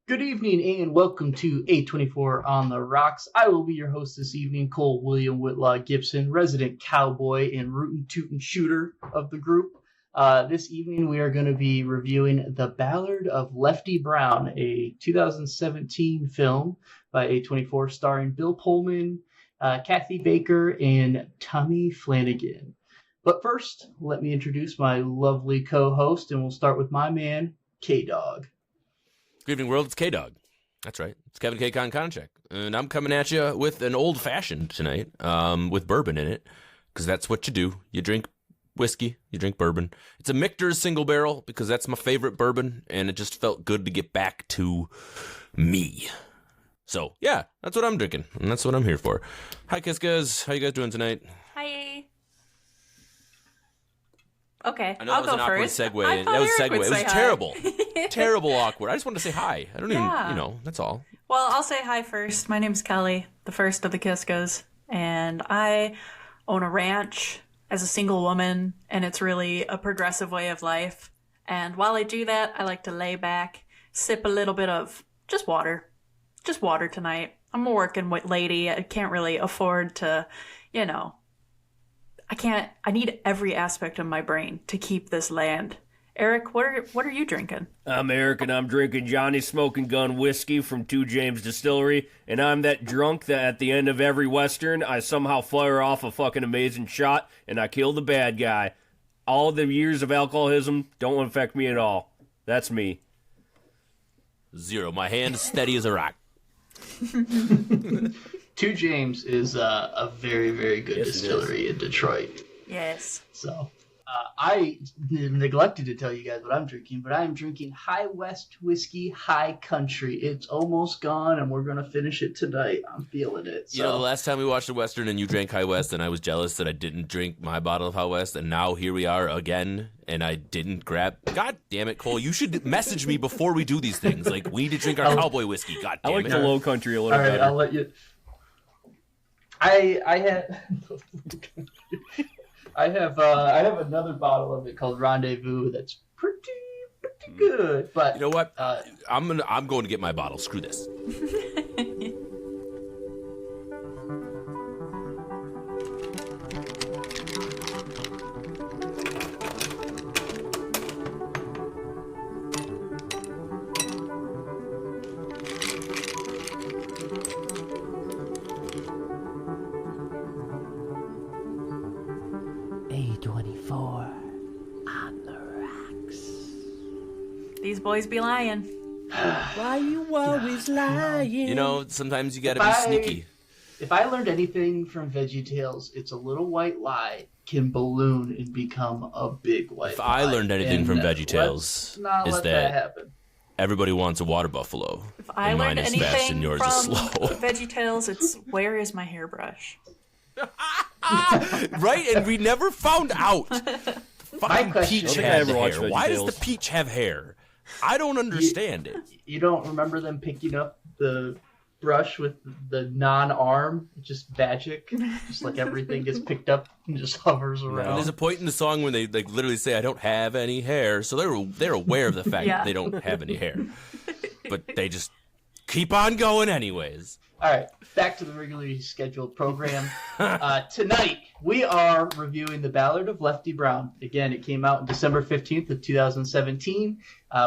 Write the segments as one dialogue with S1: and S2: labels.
S1: Good evening and welcome to A24 on the Rocks. I will be your host this evening, Cole William Whitlaw Gibson, resident cowboy and rootin' tootin' shooter of the group. This evening we are going to be reviewing The Ballad of Lefty Brown, a 2017 film by A24 starring Bill Pullman, Kathy Baker, and Tommy Flanagan. But first, let me introduce my lovely co-host, and we'll start with my man, K-Dog.
S2: Good evening, world. It's K-Dog. That's right. It's Kevin K. Konchak. And I'm coming at you with an old-fashioned tonight, with bourbon in it, because that's what you do. You drink whiskey, you drink bourbon. It's a Michter's single barrel, because that's my favorite bourbon, and it just felt good to get back to me. So, yeah, that's what I'm drinking, and that's what I'm here for. Hi, Kiskas. How you guys doing tonight?
S3: Hi. Okay,
S2: I know
S3: I'll
S2: that was
S3: go
S2: an awkward
S3: first.
S2: segue. That was a segue. It was terrible. Terrible awkward. I just wanted to say hi. I don't even, that's all.
S3: Well, I'll say hi first. My name's Kelly, the first of the Kiskas, and I own a ranch as a single woman, and it's really a progressive way of life. And while I do that, I like to lay back, sip a little bit of just water tonight. I'm a working lady. I can't really afford to, I need every aspect of my brain to keep this land. Eric, what are you drinking?
S4: I'm Eric, and I'm drinking Johnny Smoking Gun whiskey from 2 James Distillery, and I'm that drunk that at the end of every Western, I somehow fire off a fucking amazing shot, and I kill the bad guy. All the years of alcoholism don't affect me at all. That's me.
S2: 0. My hand is steady as a rock.
S1: 2 James is a very, very good distillery in Detroit.
S3: Yes.
S1: So, I neglected to tell you guys what I'm drinking, but I'm drinking High West Whiskey High Country. It's almost gone, and we're going to finish it tonight. I'm feeling it. So.
S2: The last time we watched a Western and you drank High West, and I was jealous that I didn't drink my bottle of High West, and now here we are again, and I didn't grab... God damn it, Cole. You should message me before we do these things. Like, we need to drink our cowboy whiskey. God damn it.
S4: I like the Low Country a little
S1: better.
S4: All right,
S1: I'll let you... I have another bottle of it called Rendezvous that's pretty good. But
S2: you know what? I'm going to get my bottle. Screw this.
S5: A24 on the Rocks.
S3: These boys be lying.
S4: Why you always lying?
S2: Sometimes you gotta be sneaky.
S1: If I learned anything from VeggieTales, it's a little white lie can balloon and become a big white lie.
S2: If I learned anything from VeggieTales,
S1: is that happen.
S2: Everybody wants a water buffalo.
S3: If I learned
S2: mine is
S3: anything
S2: fast and yours
S3: from
S2: is slow.
S3: VeggieTales, it's where is my hairbrush?
S2: Right, and we never found out. Fucking Peach has hair. Why does the Peach have hair? I don't understand it.
S1: You don't remember them picking up the brush with the non-arm? Just magic. Just like everything gets picked up and just hovers around.
S2: And there's a point in the song when they literally say, "I don't have any hair," so they're aware of the fact that they don't have any hair, but they just keep on going anyways.
S1: All right, back to the regularly scheduled program. Tonight, we are reviewing The Ballad of Lefty Brown. Again, it came out on December 15th of 2017.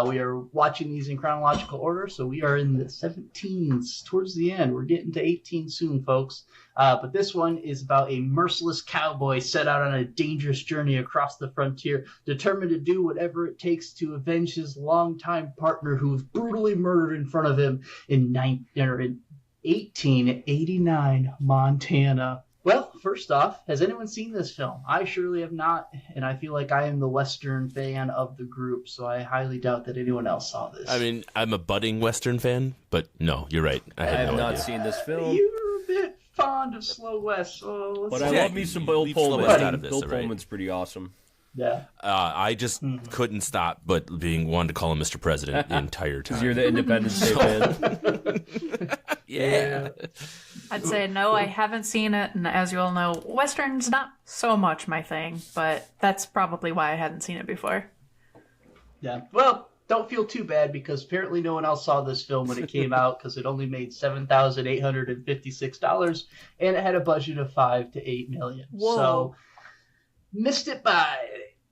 S1: We are watching these in chronological order, so we are in the 17s towards the end. We're getting to 18 soon, folks. But this one is about a merciless cowboy set out on a dangerous journey across the frontier, determined to do whatever it takes to avenge his longtime partner who was brutally murdered in front of him in 1889 Montana. Well, first off, has anyone seen this film? I surely have not, and I feel like I am the Western fan of the group, so I highly doubt that anyone else saw this.
S2: I mean, I'm a budding Western fan, but no, you're right. I have
S4: not seen this film.
S1: You're a bit fond of Slow West, so
S4: but I love me some Bill Pullman.
S2: Out of this,
S4: Bill Pullman's pretty awesome.
S1: Yeah.
S2: I just couldn't stop but wanted to call him Mr. President the entire time.
S4: Because you're the Independence Day fan.
S2: Yeah.
S3: I'd say no, I haven't seen it, and as you all know, Western's not so much my thing, but that's probably why I hadn't seen it before.
S1: Yeah. Well, don't feel too bad because apparently no one else saw this film when it came out because it only made $7,856 and it had a budget of $5 to $8 million.
S3: Whoa.
S1: So missed it by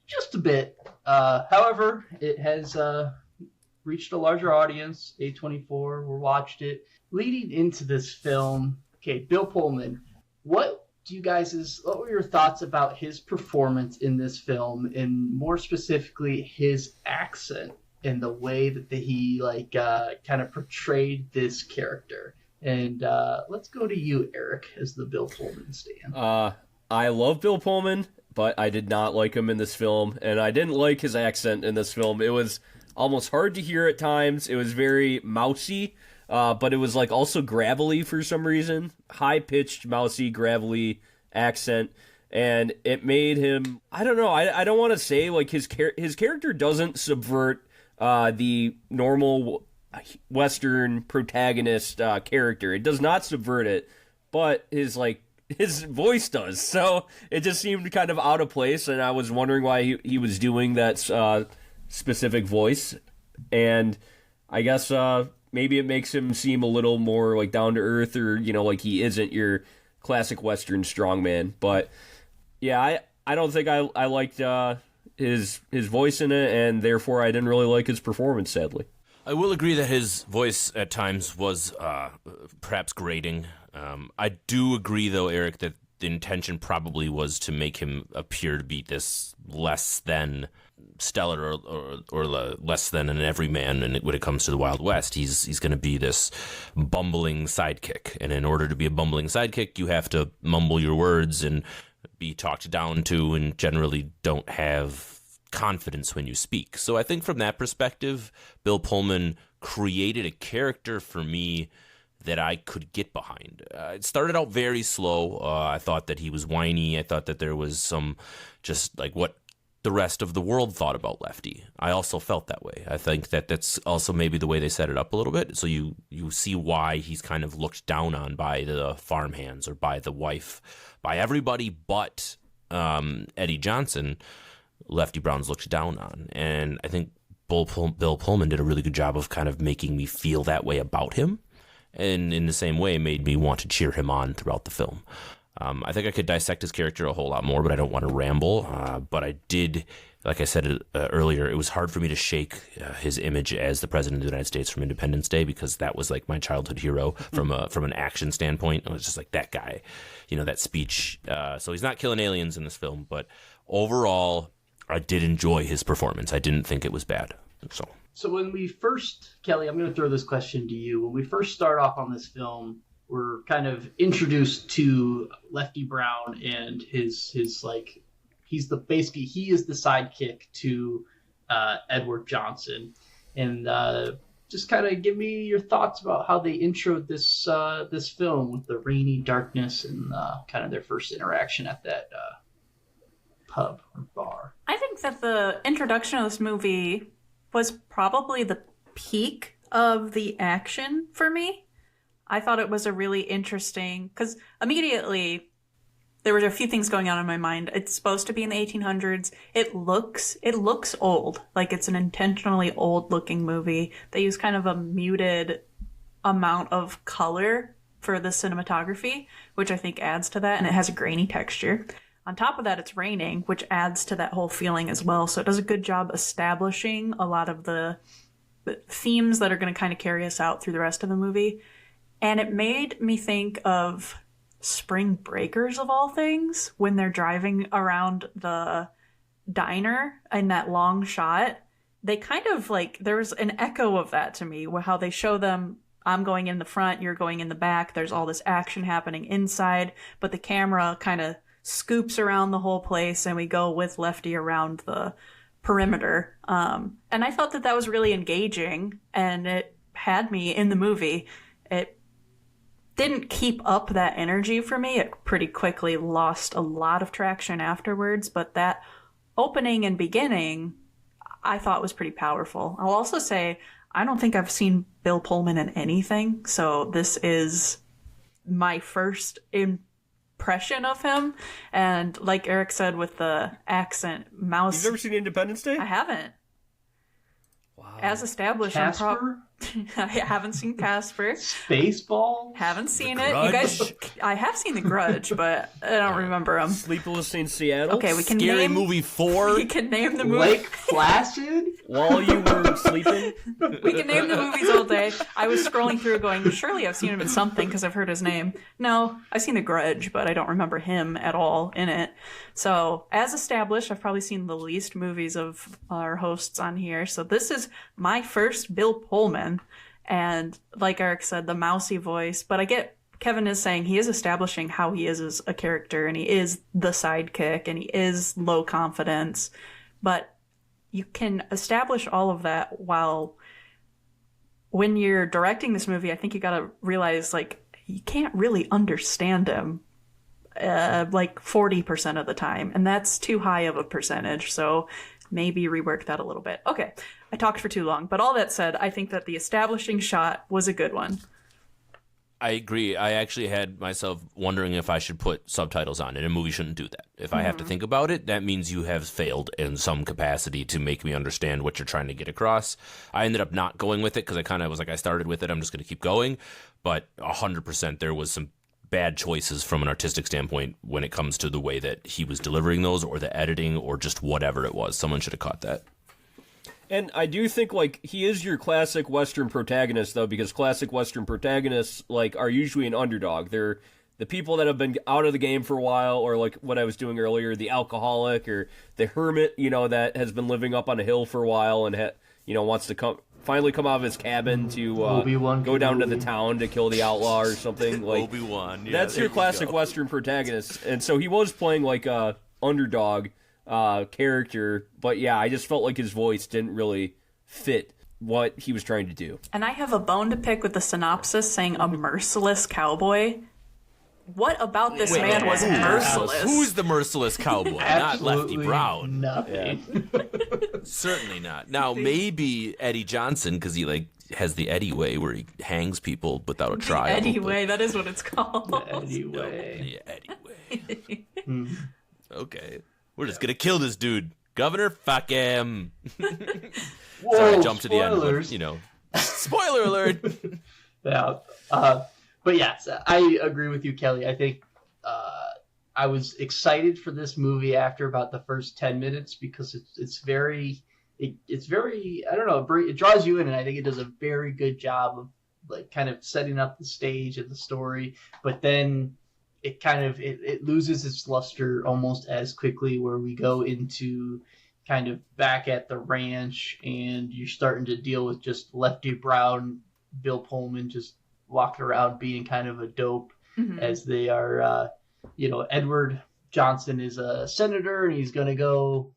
S1: just a bit. However, it has reached a larger audience. A24 watched it. Leading into this film, okay, Bill Pullman, what were your thoughts about his performance in this film, and more specifically his accent and the way that he kind of portrayed this character? And let's go to you, Eric, as the Bill Pullman stan.
S4: I love Bill Pullman, but I did not like him in this film, and I didn't like his accent in this film. It was almost hard to hear at times. It was very mousy, but it was like also gravelly for some reason. High-pitched, mousy, gravelly accent, and it made him, I don't know, I don't want to say like his character doesn't subvert the normal Western protagonist character. It does not subvert it, but his voice does. So it just seemed kind of out of place, and I was wondering why he was doing that specific voice. And I guess maybe it makes him seem a little more like down to earth, or like he isn't your classic Western strongman. But yeah, I don't think I liked his voice in it, and therefore I didn't really like his performance, sadly.
S2: I will agree that his voice at times was perhaps grating. I do agree, though, Eric, that the intention probably was to make him appear to be this less than stellar or less than an everyman. And when it comes to the Wild West, he's going to be this bumbling sidekick. And in order to be a bumbling sidekick, you have to mumble your words and be talked down to, and generally don't have confidence when you speak. So I think from that perspective, Bill Pullman created a character for me that I could get behind. It started out very slow. I thought that he was whiny. I thought that there was some just like what the rest of the world thought about Lefty. I also felt that way. I think that that's also maybe the way they set it up a little bit. So you see why he's kind of looked down on by the farmhands or by the wife, by everybody but Eddie Johnson. Lefty Brown's looked down on. And I think Bill Pullman did a really good job of kind of making me feel that way about him. And in the same way, made me want to cheer him on throughout the film. I think I could dissect his character a whole lot more, but I don't want to ramble. But I did, like I said earlier, it was hard for me to shake his image as the President of the United States from Independence Day, because that was like my childhood hero from an action standpoint. It was just like that guy, that speech. So he's not killing aliens in this film, but overall, I did enjoy his performance. I didn't think it was bad. So
S1: when we first, Kelly, I'm going to throw this question to you. When we first start off on this film, we're kind of introduced to Lefty Brown and his he is the sidekick to Edward Johnson. And just kind of give me your thoughts about how they introed this film with the rainy darkness and kind of their first interaction at that pub or bar.
S3: I think that the introduction of this movie was probably the peak of the action for me. I thought it was a really interesting, because immediately there were a few things going on in my mind. It's supposed to be in the 1800s. It looks old, like it's an intentionally old looking movie. They use kind of a muted amount of color for the cinematography, which I think adds to that, and it has a grainy texture. On top of that, it's raining, which adds to that whole feeling as well. So it does a good job establishing a lot of the themes that are going to kind of carry us out through the rest of the movie. And it made me think of Spring Breakers, of all things, when they're driving around the diner in that long shot. They kind of there's an echo of that to me, how they show them, I'm going in the front, you're going in the back. There's all this action happening inside, but the camera kind of scoops around the whole place, and we go with Lefty around the perimeter. And I thought that was really engaging, and it had me in the movie. It didn't keep up that energy for me. It pretty quickly lost a lot of traction afterwards, but that opening and beginning I thought was pretty powerful. I'll also say I don't think I've seen Bill Pullman in anything, so this is my first impression of him. And like Eric said with the accent, mouse.
S4: You've never seen Independence Day?
S3: I haven't.
S4: Wow.
S3: As established,
S1: Casper?
S3: I haven't seen Casper.
S1: Spaceball?
S3: Haven't seen
S2: The
S3: it. You guys,
S2: Grudge?
S3: I have seen The Grudge, but I don't remember them.
S4: Sleepless in Seattle.
S3: Okay, we can
S2: Scary
S3: name
S2: Movie 4.
S3: We can name the movie.
S1: Lake Placid?
S4: While you were sleeping.
S3: We can name the movies all day. I was scrolling through going, surely I've seen him in something because I've heard his name. No, I've seen The Grudge, but I don't remember him at all in it. So, as established, I've probably seen the least movies of our hosts on here. So this is my first Bill Pullman. And like Eric said, the mousy voice. But I get Kevin is saying he is establishing how he is as a character, and he is the sidekick, and he is low confidence. But you can establish all of that while, when you're directing this movie, I think you gotta realize, like, you can't really understand him, like 40% of the time. And that's too high of a percentage. So maybe rework that a little bit. Okay, I talked for too long. But all that said, I think that the establishing shot was a good one.
S2: I agree. I actually had myself wondering if I should put subtitles on it. A movie shouldn't do that. If I have to think about it, that means you have failed in some capacity to make me understand what you're trying to get across. I ended up not going with it because I kind of was like, I started with it, I'm just going to keep going. But 100% there was some bad choices from an artistic standpoint when it comes to the way that he was delivering those, or the editing, or just whatever it was. Someone should have caught that.
S4: And I do think, like, he is your classic Western protagonist, though, because classic Western protagonists, like, are usually an underdog. They're the people that have been out of the game for a while, or, like, what I was doing earlier, the alcoholic, or the hermit, you know, that has been living up on a hill for a while and, wants to finally come out of his cabin to go down to the town to kill the outlaw or something. Like,
S2: Obi-Wan. Yeah,
S4: that's your classic Western protagonist. And so he was playing, like, a underdog character, but yeah, I just felt like his voice didn't really fit what he was trying to do.
S3: And I have a bone to pick with the synopsis saying a merciless cowboy. What about this man was merciless?
S2: Who's the merciless cowboy? Not Lefty
S1: Absolutely
S2: Brown.
S1: Nothing.
S2: Certainly not. Now, maybe Eddie Johnson, because he, like, has the Eddie way where he hangs people without a trial.
S3: Eddie Way, that is what it's called.
S1: Anyway.
S2: Yeah, Eddie way. Okay. We're just going to kill this dude. Governor, fuck him.
S1: Whoa,
S2: Sorry, I jumped to the end.
S1: spoilers.
S2: But, spoiler alert.
S1: Yeah. But yes, I agree with you, Kelly. I think I was excited for this movie after about the first 10 minutes because it's very I don't know, it draws you in, and I think it does a very good job of, like, kind of setting up the stage and the story. But then it kind of it loses its luster almost as quickly, where we go into kind of back at the ranch, and you're starting to deal with just Lefty Brown, Bill Pullman just walking around being kind of a dope, as they are, Edward Johnson is a senator, and he's going to go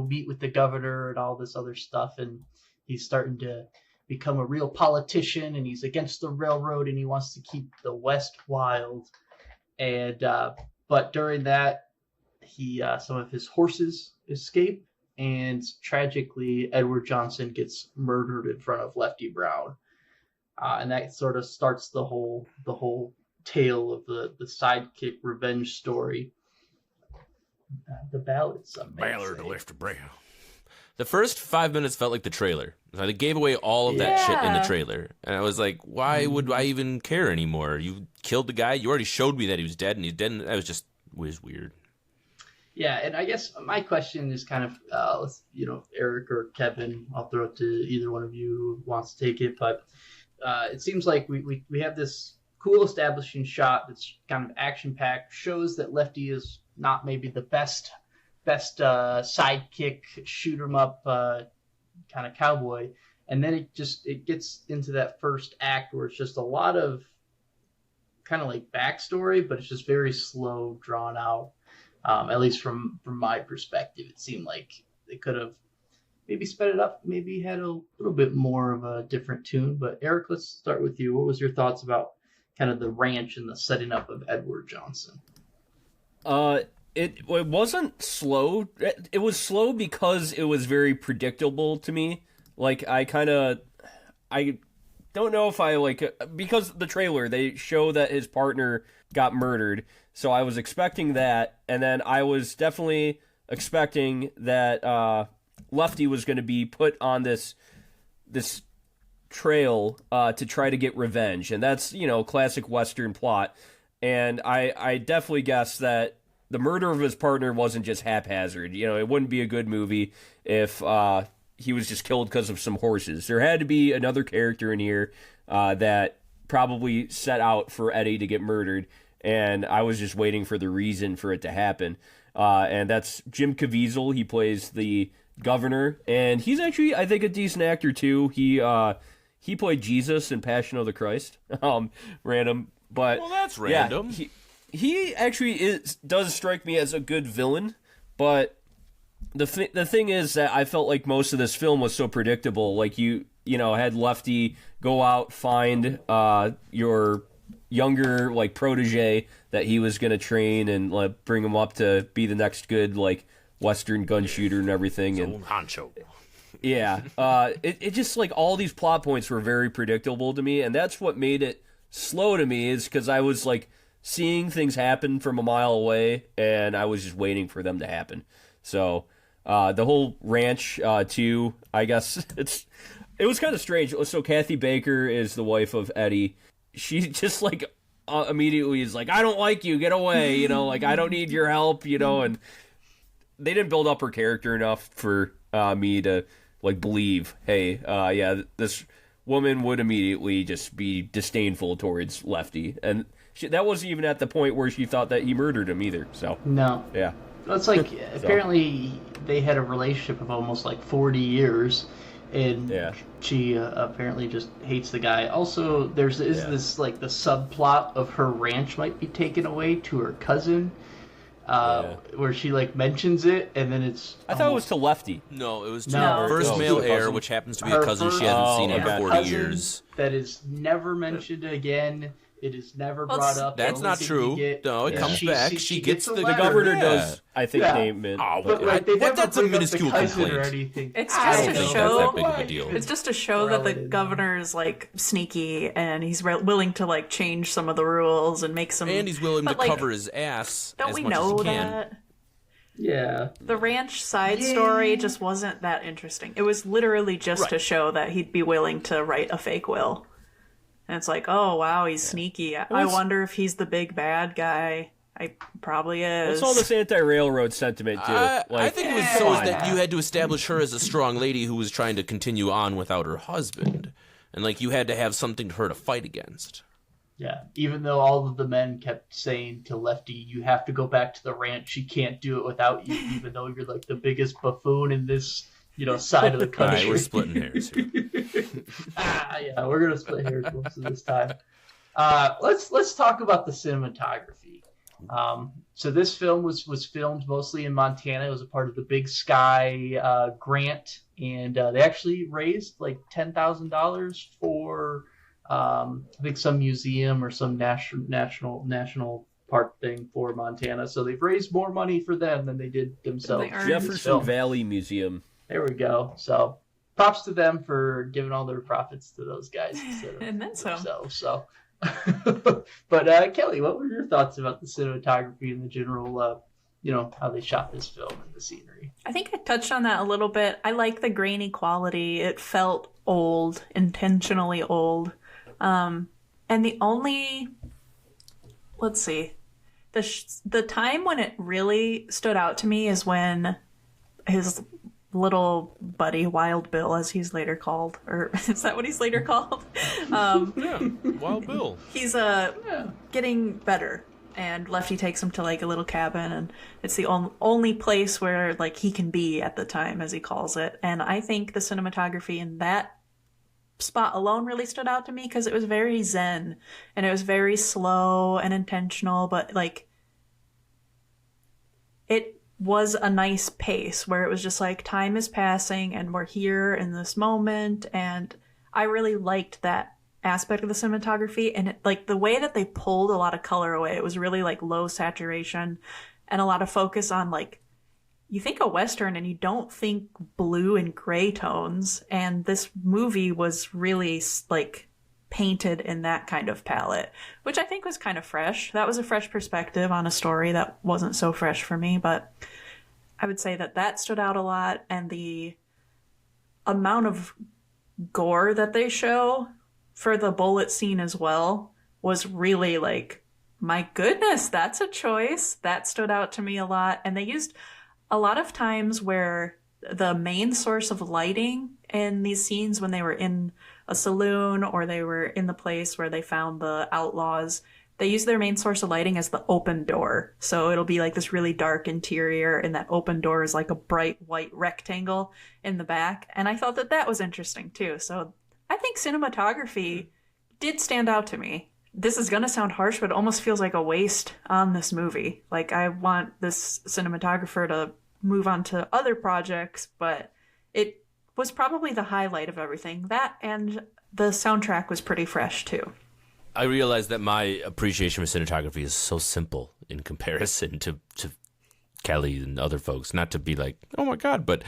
S1: meet with the governor and all this other stuff. And he's starting to become a real politician, and he's against the railroad, and he wants to keep the West wild. And but during that, he some of his horses escape, and tragically, Edward Johnson gets murdered in front of Lefty Brown, and that sort of starts the whole tale of the sidekick revenge story. The ballad, some may
S2: Ballad of
S1: say.
S2: Lefty Brown. The first 5 minutes felt like the trailer. They gave away all of that shit in the trailer. And I was like, why would I even care anymore? You killed the guy. You already showed me that he was dead, and he's dead. And that was weird.
S1: Yeah, and I guess my question is kind of, Eric or Kevin, I'll throw it to either one of you who wants to take it. But it seems like we have this cool establishing shot that's kind of action-packed, shows that Lefty is not maybe the best sidekick, shoot 'em up kind of cowboy, and then it gets into that first act where it's just a lot of kind of like backstory, but it's just very slow, drawn out. At least from my perspective, it seemed like they could have maybe sped it up, maybe had a little bit more of a different tune. But Eric, let's start with you. What was your thoughts about kind of the ranch and the setting up of Edward Johnson?
S4: It wasn't slow. It was slow because it was very predictable to me. Like, I don't know if I because the trailer, they show that his partner got murdered. So I was expecting that. And then I was definitely expecting that Lefty was going to be put on this this trail to try to get revenge, and that's, you know, classic Western plot. And I definitely guess that the murder of his partner wasn't just haphazard. You know, it wouldn't be a good movie if he was just killed because of some horses. There had to be another character in here that probably set out for Eddie to get murdered, and I was just waiting for the reason for it to happen. And that's Jim Caviezel. He plays the governor, and he's actually, I think, a decent actor too. He played Jesus in Passion of the Christ. Random, but
S2: Well, that's random.
S4: Yeah, he actually does strike me as a good villain, but the thing is that I felt like most of this film was so predictable. Like you know, had Lefty go out, find your younger like protege that he was going to train and like, bring him up to be the next good like Western gun shooter and everything. And
S2: Honcho.
S4: yeah, it just like all these plot points were very predictable to me, and that's what made it slow to me, is because I was like seeing things happen from a mile away, and I was just waiting for them to happen. So the whole ranch too, I guess it was kind of strange. So Kathy Baker is the wife of Eddie. She just like immediately is like, I don't like you, get away, you know, like I don't need your help, you know. And they didn't build up her character enough for me to like believe, hey, yeah, this woman would immediately just be disdainful towards Lefty, and that wasn't even at the point where she thought that he murdered him either. So
S1: No.
S4: yeah,
S1: It's like, apparently they had a relationship of almost like 40 years, and
S4: Yeah.
S1: she apparently just hates the guy. Also, there's this like the subplot of her ranch might be taken away to her cousin, where she like mentions it, and then it's
S4: I thought it was to Lefty.
S2: No, it was to
S1: No.
S2: her first
S4: Oh,
S2: male
S4: to a
S2: heir,
S4: cousin.
S2: which happens to be a cousin she hasn't seen in
S4: okay.
S2: 40
S1: cousin
S2: years.
S1: that is never mentioned again. It is never
S3: Well,
S1: brought up. The
S2: That's
S1: only
S2: not
S1: thing
S2: true.
S1: you get-
S2: No, it
S1: Yeah.
S2: comes back. She gets
S1: a
S2: the
S4: The
S1: letter.
S4: governor
S2: Yeah.
S4: does, I think,
S1: Yeah.
S4: name it.
S2: Oh,
S1: But like they never
S2: that's a
S1: bring up the
S2: minuscule
S1: cousin or
S2: complaint.
S1: anything.
S3: It's
S1: I
S3: just
S1: don't
S3: to
S1: know.
S3: show-
S2: That's that big of a deal.
S3: It's just to show that the governor is like sneaky, and he's willing to like change some of the rules and make some.
S2: And he's willing to
S3: but, like,
S2: cover his ass
S3: Don't
S2: as
S3: we
S2: much as
S3: know
S2: he can.
S3: that?
S1: Yeah.
S3: The ranch side story just wasn't that interesting. It was literally just to show that he'd be willing to write a fake will. And it's like, oh, wow, he's sneaky. I wonder if he's the big bad guy. I probably is.
S4: It's all this anti-railroad sentiment, too.
S2: I think it was so that you had to establish her as a strong lady who was trying to continue on without her husband. And, like, you had to have something for her to fight against.
S1: Yeah. Even though all of the men kept saying to Lefty, you have to go back to the ranch. She can't do it without you, even though you're like the biggest buffoon in this, side of the
S2: All
S1: country.
S2: right, we're splitting hairs here.
S1: Yeah, we're gonna split hairs most of this time. Let's talk about the cinematography. So this film was filmed mostly in Montana. It was a part of the Big Sky grant, and they actually raised like $10,000 for I think some museum or some national park thing for Montana. So they've raised more money for them than they did themselves.
S3: They earned-
S4: Jefferson Valley Museum.
S1: There we go. So props to them for giving all their profits to those guys instead of
S3: And then some.
S1: themselves. So, but Kelly, what were your thoughts about the cinematography and the general, how they shot this film and the scenery?
S3: I think I touched on that a little bit. I like the grainy quality. It felt old, intentionally old. And the only, let's see, the time when it really stood out to me is when his little buddy, Wild Bill, as he's later called, or is that what he's later called?
S2: Yeah, Wild Bill.
S3: He's getting better, and Lefty takes him to like a little cabin, and it's the only place where like he can be at the time, as he calls it. And I think the cinematography in that spot alone really stood out to me because it was very zen, and it was very slow and intentional, but like it was a nice pace where it was just like time is passing and we're here in this moment. And I really liked that aspect of the cinematography, and it, like the way that they pulled a lot of color away. It was really like low saturation and a lot of focus on like, you think a Western and you don't think blue and gray tones. And this movie was really like painted in that kind of palette, which I think was kind of fresh. That was a fresh perspective on a story that wasn't so fresh for me, but I would say that stood out a lot. And the amount of gore that they show for the bullet scene as well was really like, my goodness, that's a choice. That stood out to me a lot. And they used a lot of times where the main source of lighting in these scenes, when they were in a saloon or they were in the place where they found the outlaws, they use their main source of lighting as the open door. So it'll be like this really dark interior, and that open door is like a bright white rectangle in the back. And I thought that that was interesting too. So I think cinematography did stand out to me. This is going to sound harsh, but it almost feels like a waste on this movie. Like, I want this cinematographer to move on to other projects, but it was probably the highlight of everything. That and the soundtrack was pretty fresh too.
S2: I realized that my appreciation for cinematography is so simple in comparison to Kelly and other folks. Not to be like, oh my God, but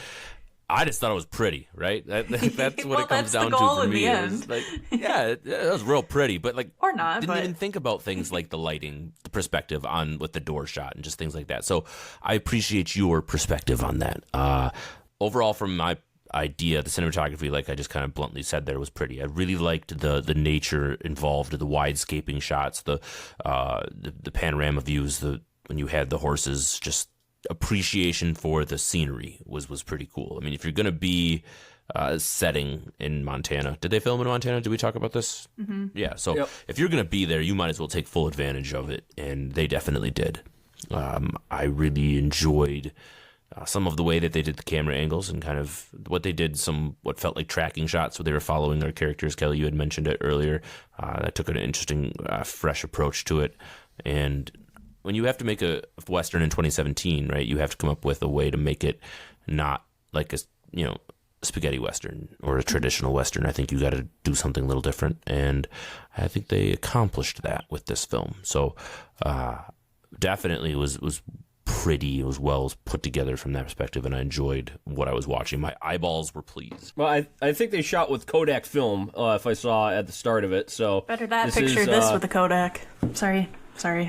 S2: I just thought it was pretty, right? That's what it comes down to for me. It was like, yeah, it was real pretty, but like,
S3: or not,
S2: didn't even think about things like the lighting, the perspective on with the door shot, and just things like that. So I appreciate your perspective on that. Overall, from my idea, the cinematography, like I just kind of bluntly said there, was pretty. I really liked the nature involved, the widescaping shots, the panorama views, when you had the horses, just appreciation for the scenery was pretty cool. I mean, if you're going to be setting in Montana, did they film in Montana? Did we talk about this? Mm-hmm. Yeah. So if you're going to be there, you might as well take full advantage of it. And they definitely did. I really enjoyed some of the way that they did the camera angles and kind of what they did, what felt like tracking shots where they were following our characters. Kelly, you had mentioned it earlier. That took an interesting, fresh approach to it. And when you have to make a Western in 2017, right, you have to come up with a way to make it not like a spaghetti Western or a traditional Western. I think you got to do something a little different, and I think they accomplished that with this film. So definitely was pretty. It was well put together from that perspective, and I enjoyed what I was watching. My eyeballs were pleased.
S4: Well, I think they shot with Kodak film, if I saw at the start of it. So
S3: better that picture this with the Kodak. Sorry,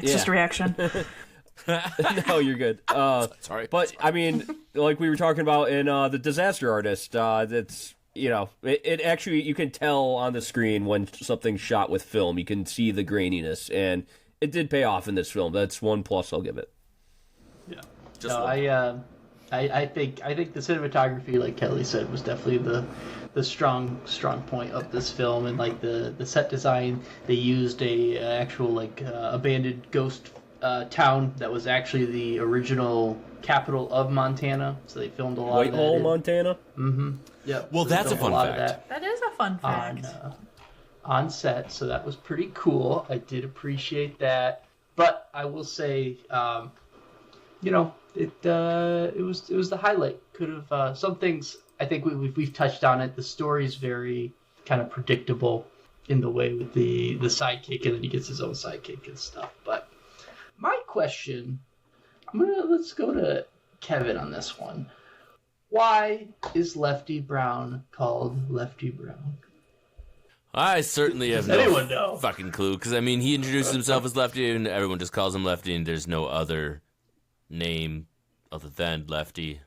S3: it's just a reaction.
S4: No, you're good.
S2: Sorry.
S4: But, I mean, like we were talking about in The Disaster Artist, that's, it actually, you can tell on the screen when something's shot with film. You can see the graininess, and it did pay off in this film. That's 1+ I'll give it.
S1: Yeah. I think the cinematography, like Kelly said, was definitely the strong point of this film, and like the set design. They used a actual abandoned ghost town that was actually the original capital of Montana, so they filmed a lot of that.
S4: Whitehall, Montana?
S1: Mm-hmm. Yeah.
S2: Well, so that's a fun fact.
S3: That is a fun fact.
S1: On set, so that was pretty cool. I did appreciate that, but I will say, it was the highlight. Could have some things. I think we've touched on it. The story's very kind of predictable in the way with the sidekick, and then he gets his own sidekick and stuff. But my question, let's go to Kevin on this one. Why is Lefty Brown called Lefty Brown?
S2: I certainly have no fucking clue, because I mean, he introduced himself as Lefty, and everyone just calls him Lefty, and there's no other name other than Lefty.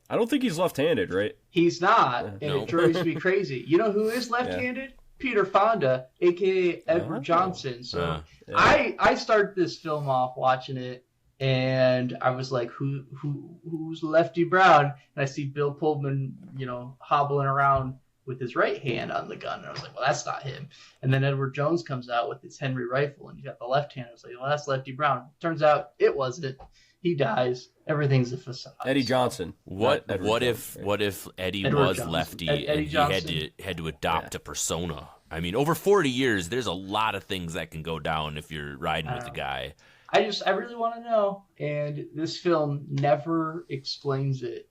S4: I don't think he's left-handed, right?
S1: He's not, and it drives me crazy. You know who is left-handed? Yeah. Peter Fonda, a.k.a. Edward Johnson. So I started this film off watching it, and I was like, who's Lefty Brown? And I see Bill Pullman, hobbling around with his right hand on the gun. And I was like, well, that's not him. And then Edward Jones comes out with his Henry rifle, and he's got the left hand. I was like, well, that's Lefty Brown. Turns out it wasn't. He dies. Everything's a facade.
S4: Eddie Johnson.
S2: What if Eddie
S1: Edward
S2: was
S1: Johnson.
S2: Lefty
S1: Eddie
S2: and
S1: Johnson.
S2: he had to adopt a persona? I mean, over 40 years, there's a lot of things that can go down if you're riding with a guy.
S1: I really want to know, and this film never explains it.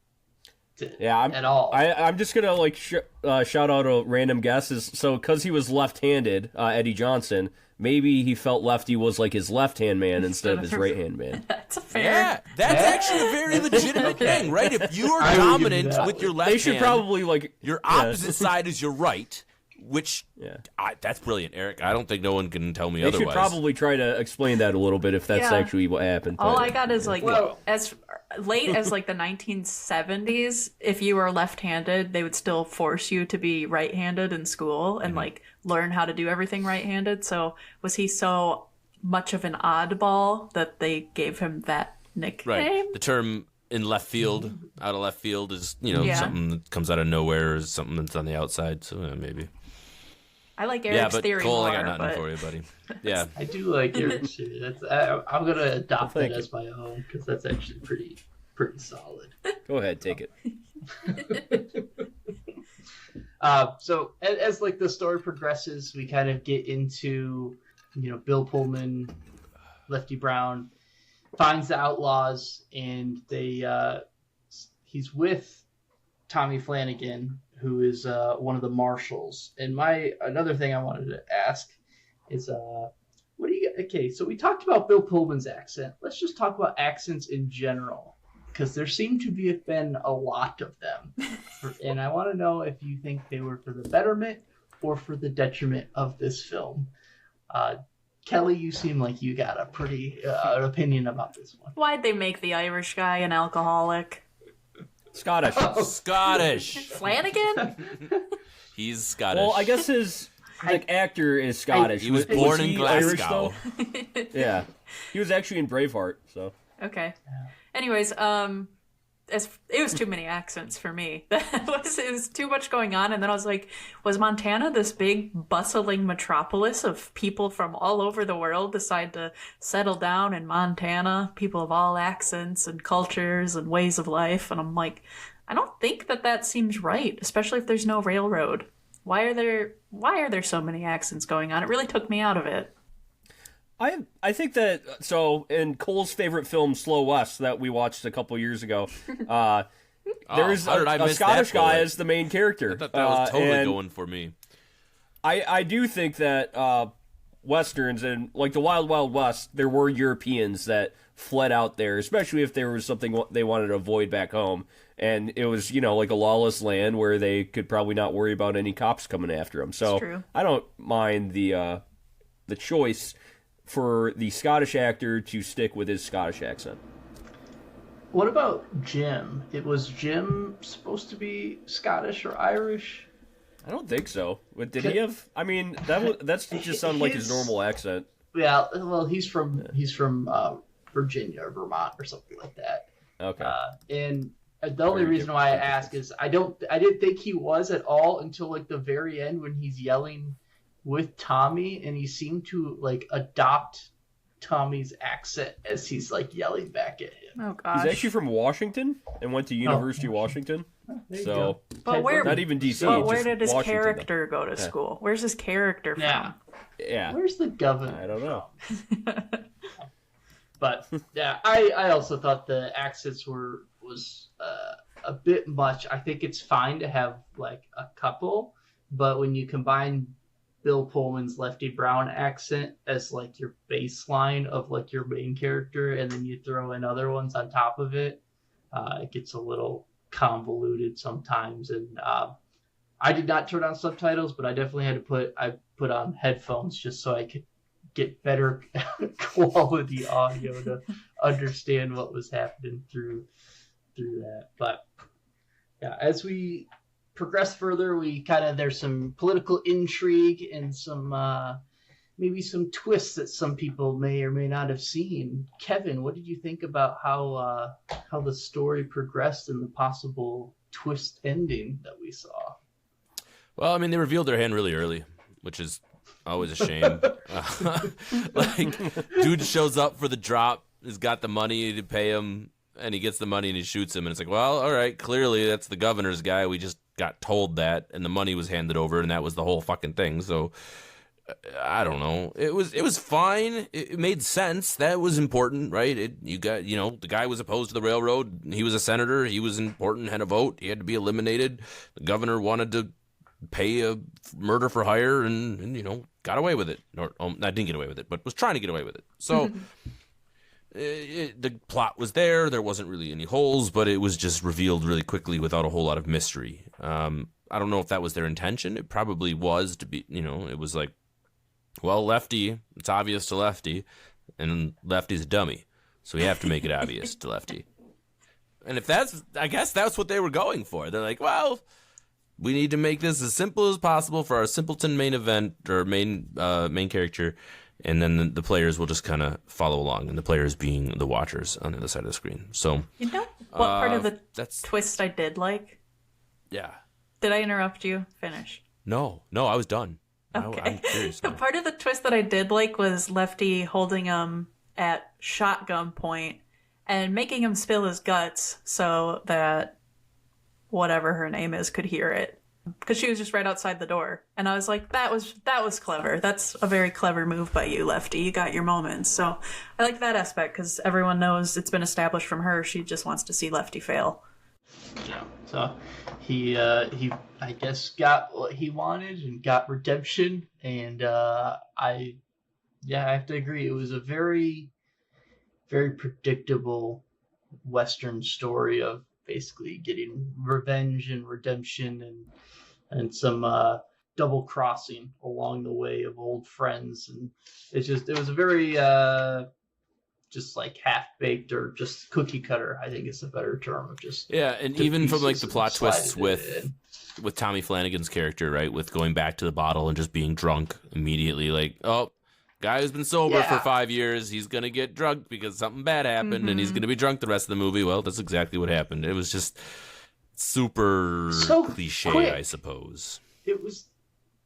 S1: At all.
S4: I'm just gonna shout out a random guess. So because he was left-handed, Eddie Johnson, maybe he felt Lefty was like his left-hand man instead of his right-hand man.
S3: That's a fair.
S2: Yeah, that's actually a very legitimate thing, right? If you are dominant with your left hand,
S4: they should probably
S2: your opposite side is your right. Which,
S4: Yeah.
S2: that's brilliant, Eric. I don't think no one can tell me
S4: They
S2: otherwise.
S4: should probably try to explain that a little bit if that's
S3: Yeah.
S4: actually what happened.
S3: All
S4: but-
S3: I got is like
S1: Well-
S3: as late as like the 1970s, if you were left-handed, they would still force you to be right-handed in school and like learn how to do everything right-handed. So was he so much of an oddball that they gave him that nickname?
S2: Right. The term in left field, out of left field, is
S3: Yeah.
S2: something that comes out of nowhere, or something that's on the outside. So maybe.
S3: I like
S2: Yeah,
S3: Eric's
S2: but
S3: theory
S2: Cole,
S3: more,
S2: I got nothing
S3: but
S2: for you, buddy. Yeah.
S1: I do like your theory. I'm gonna adopt
S4: Thank
S1: that
S4: you.
S1: as my own because that's actually pretty solid.
S4: Go ahead, take it.
S1: So as like the story progresses, we kind of get into, Bill Pullman, Lefty Brown finds the outlaws, and he's with Tommy Flanagan, who is one of the marshals. And another thing I wanted to ask is, what do you get? Okay, so we talked about Bill Pullman's accent. Let's just talk about accents in general, because there seem to have been a lot of them. And I want to know if you think they were for the betterment or for the detriment of this film. Kelly, you seem like you got a pretty an opinion about this one.
S3: why'd they make the Irish guy an alcoholic?
S4: Scottish.
S2: Scottish.
S3: Flanagan?
S2: He's Scottish.
S4: Well, I guess his actor is Scottish.
S2: He was born in
S4: he Irish,
S2: Glasgow.
S4: though? Yeah. He was actually in Braveheart, so.
S3: Okay. Anyways, it was too many accents for me. It was too much going on, and then I was like, was Montana this big bustling metropolis of people from all over the world decide to settle down in Montana? People of all accents and cultures and ways of life, and I'm like, I don't think that seems right, especially if there's no railroad. Why are there so many accents going on? It really took me out of it.
S4: I think that, so in Cole's favorite film, Slow West, that we watched a couple years ago, there's
S2: how did I
S4: a
S2: miss
S4: Scottish
S2: that
S4: guy
S2: bullet?
S4: as the main character.
S2: I thought that was totally
S4: and
S2: going for me.
S4: I do think that Westerns and like the Wild Wild West, there were Europeans that fled out there, especially if there was something they wanted to avoid back home. And it was, like a lawless land where they could probably not worry about any cops coming after them. So
S3: It's true.
S4: I don't mind the choice for the Scottish actor to stick with his Scottish accent.
S1: What about Jim? Was Jim supposed to be Scottish or Irish?
S4: I don't think so. But did he have? I mean, that's just sounded like his normal accent.
S1: Yeah, well, he's from Virginia or Vermont or something like that.
S4: Okay.
S1: And the only
S4: Very
S1: reason why I ask is I didn't think he was at all until like the very end when he's yelling with Tommy, and he seemed to like adopt Tommy's accent as he's like yelling back at him.
S3: Oh gosh.
S4: He's actually from Washington and went to University of Washington.
S1: There you
S4: So
S1: go.
S3: But where-
S4: not even DC.
S3: But where
S4: just
S3: did his
S4: Washington,
S3: character go to school? Where's his character from?
S1: Yeah.
S4: though. Yeah.
S1: Where's the governor?
S4: I don't know.
S1: But yeah, I also thought the accents was a bit much. I think it's fine to have like a couple, but when you combine Bill Pullman's Lefty Brown accent as like your baseline of like your main character, and then you throw in other ones on top of it, it gets a little convoluted sometimes. And I did not turn on subtitles, but I definitely had to put on headphones just so I could get better quality audio to understand what was happening through that. But yeah, as we progress further, there's some political intrigue and some maybe some twists that some people may or may not have seen. Kevin, what did you think about how the story progressed and the possible twist ending that we saw?
S2: Well, I mean, they revealed their hand really early, which is always a shame. Like, dude shows up for the drop, has got the money to pay him, and he gets the money and he shoots him. And it's like, well, all right, clearly that's the governor's guy. We just got told that, and the money was handed over, and that was the whole fucking thing. So I don't know. It was fine. It made sense. That was important, right? You got, the guy was opposed to the railroad. He was a senator. He was important, had a vote. He had to be eliminated. The governor wanted to pay a murder for hire and got away with it. Or I didn't get away with it, but was trying to get away with it. So the plot was there. There wasn't really any holes, but it was just revealed really quickly without a whole lot of mystery. I I don't know if that was their intention. It probably was to be, it was like, well, Lefty, it's obvious to Lefty, and Lefty's a dummy, so we have to make it obvious to Lefty. And I guess that's what they were going for. They're like, well, we need to make this as simple as possible for our simpleton main event or main character, and then the players will just kind of follow along, and the players being the watchers on the other side of the screen. So,
S3: You know what part of the twist I did like?
S2: Yeah.
S3: Did I interrupt you? Finish.
S2: No, I was done.
S3: Okay.
S2: I'm curious
S3: The
S2: now.
S3: part of the twist that I did like was Lefty holding him at shotgun point and making him spill his guts so that whatever her name is could hear it. Because she was just right outside the door. And I was like, that was clever. That's a very clever move by you, Lefty. You got your moments. So I like that aspect because everyone knows it's been established from her. She just wants to see Lefty fail.
S1: Yeah. So he I guess got what he wanted and got redemption, and I have to agree. It was a very, very predictable Western story of basically getting revenge and redemption and some double crossing along the way of old friends, and it was a very just like half-baked or just cookie-cutter, I think is a better term of just...
S2: Yeah, and even from like the plot twists with Tommy Flanagan's character, right, with going back to the bottle and just being drunk immediately, like, oh, guy who's been sober for 5 years, he's going to get drunk because something bad happened, and he's going to be drunk the rest of the movie. Well, that's exactly what happened. It was just super cliche,
S1: quick.
S2: I suppose.
S1: It was...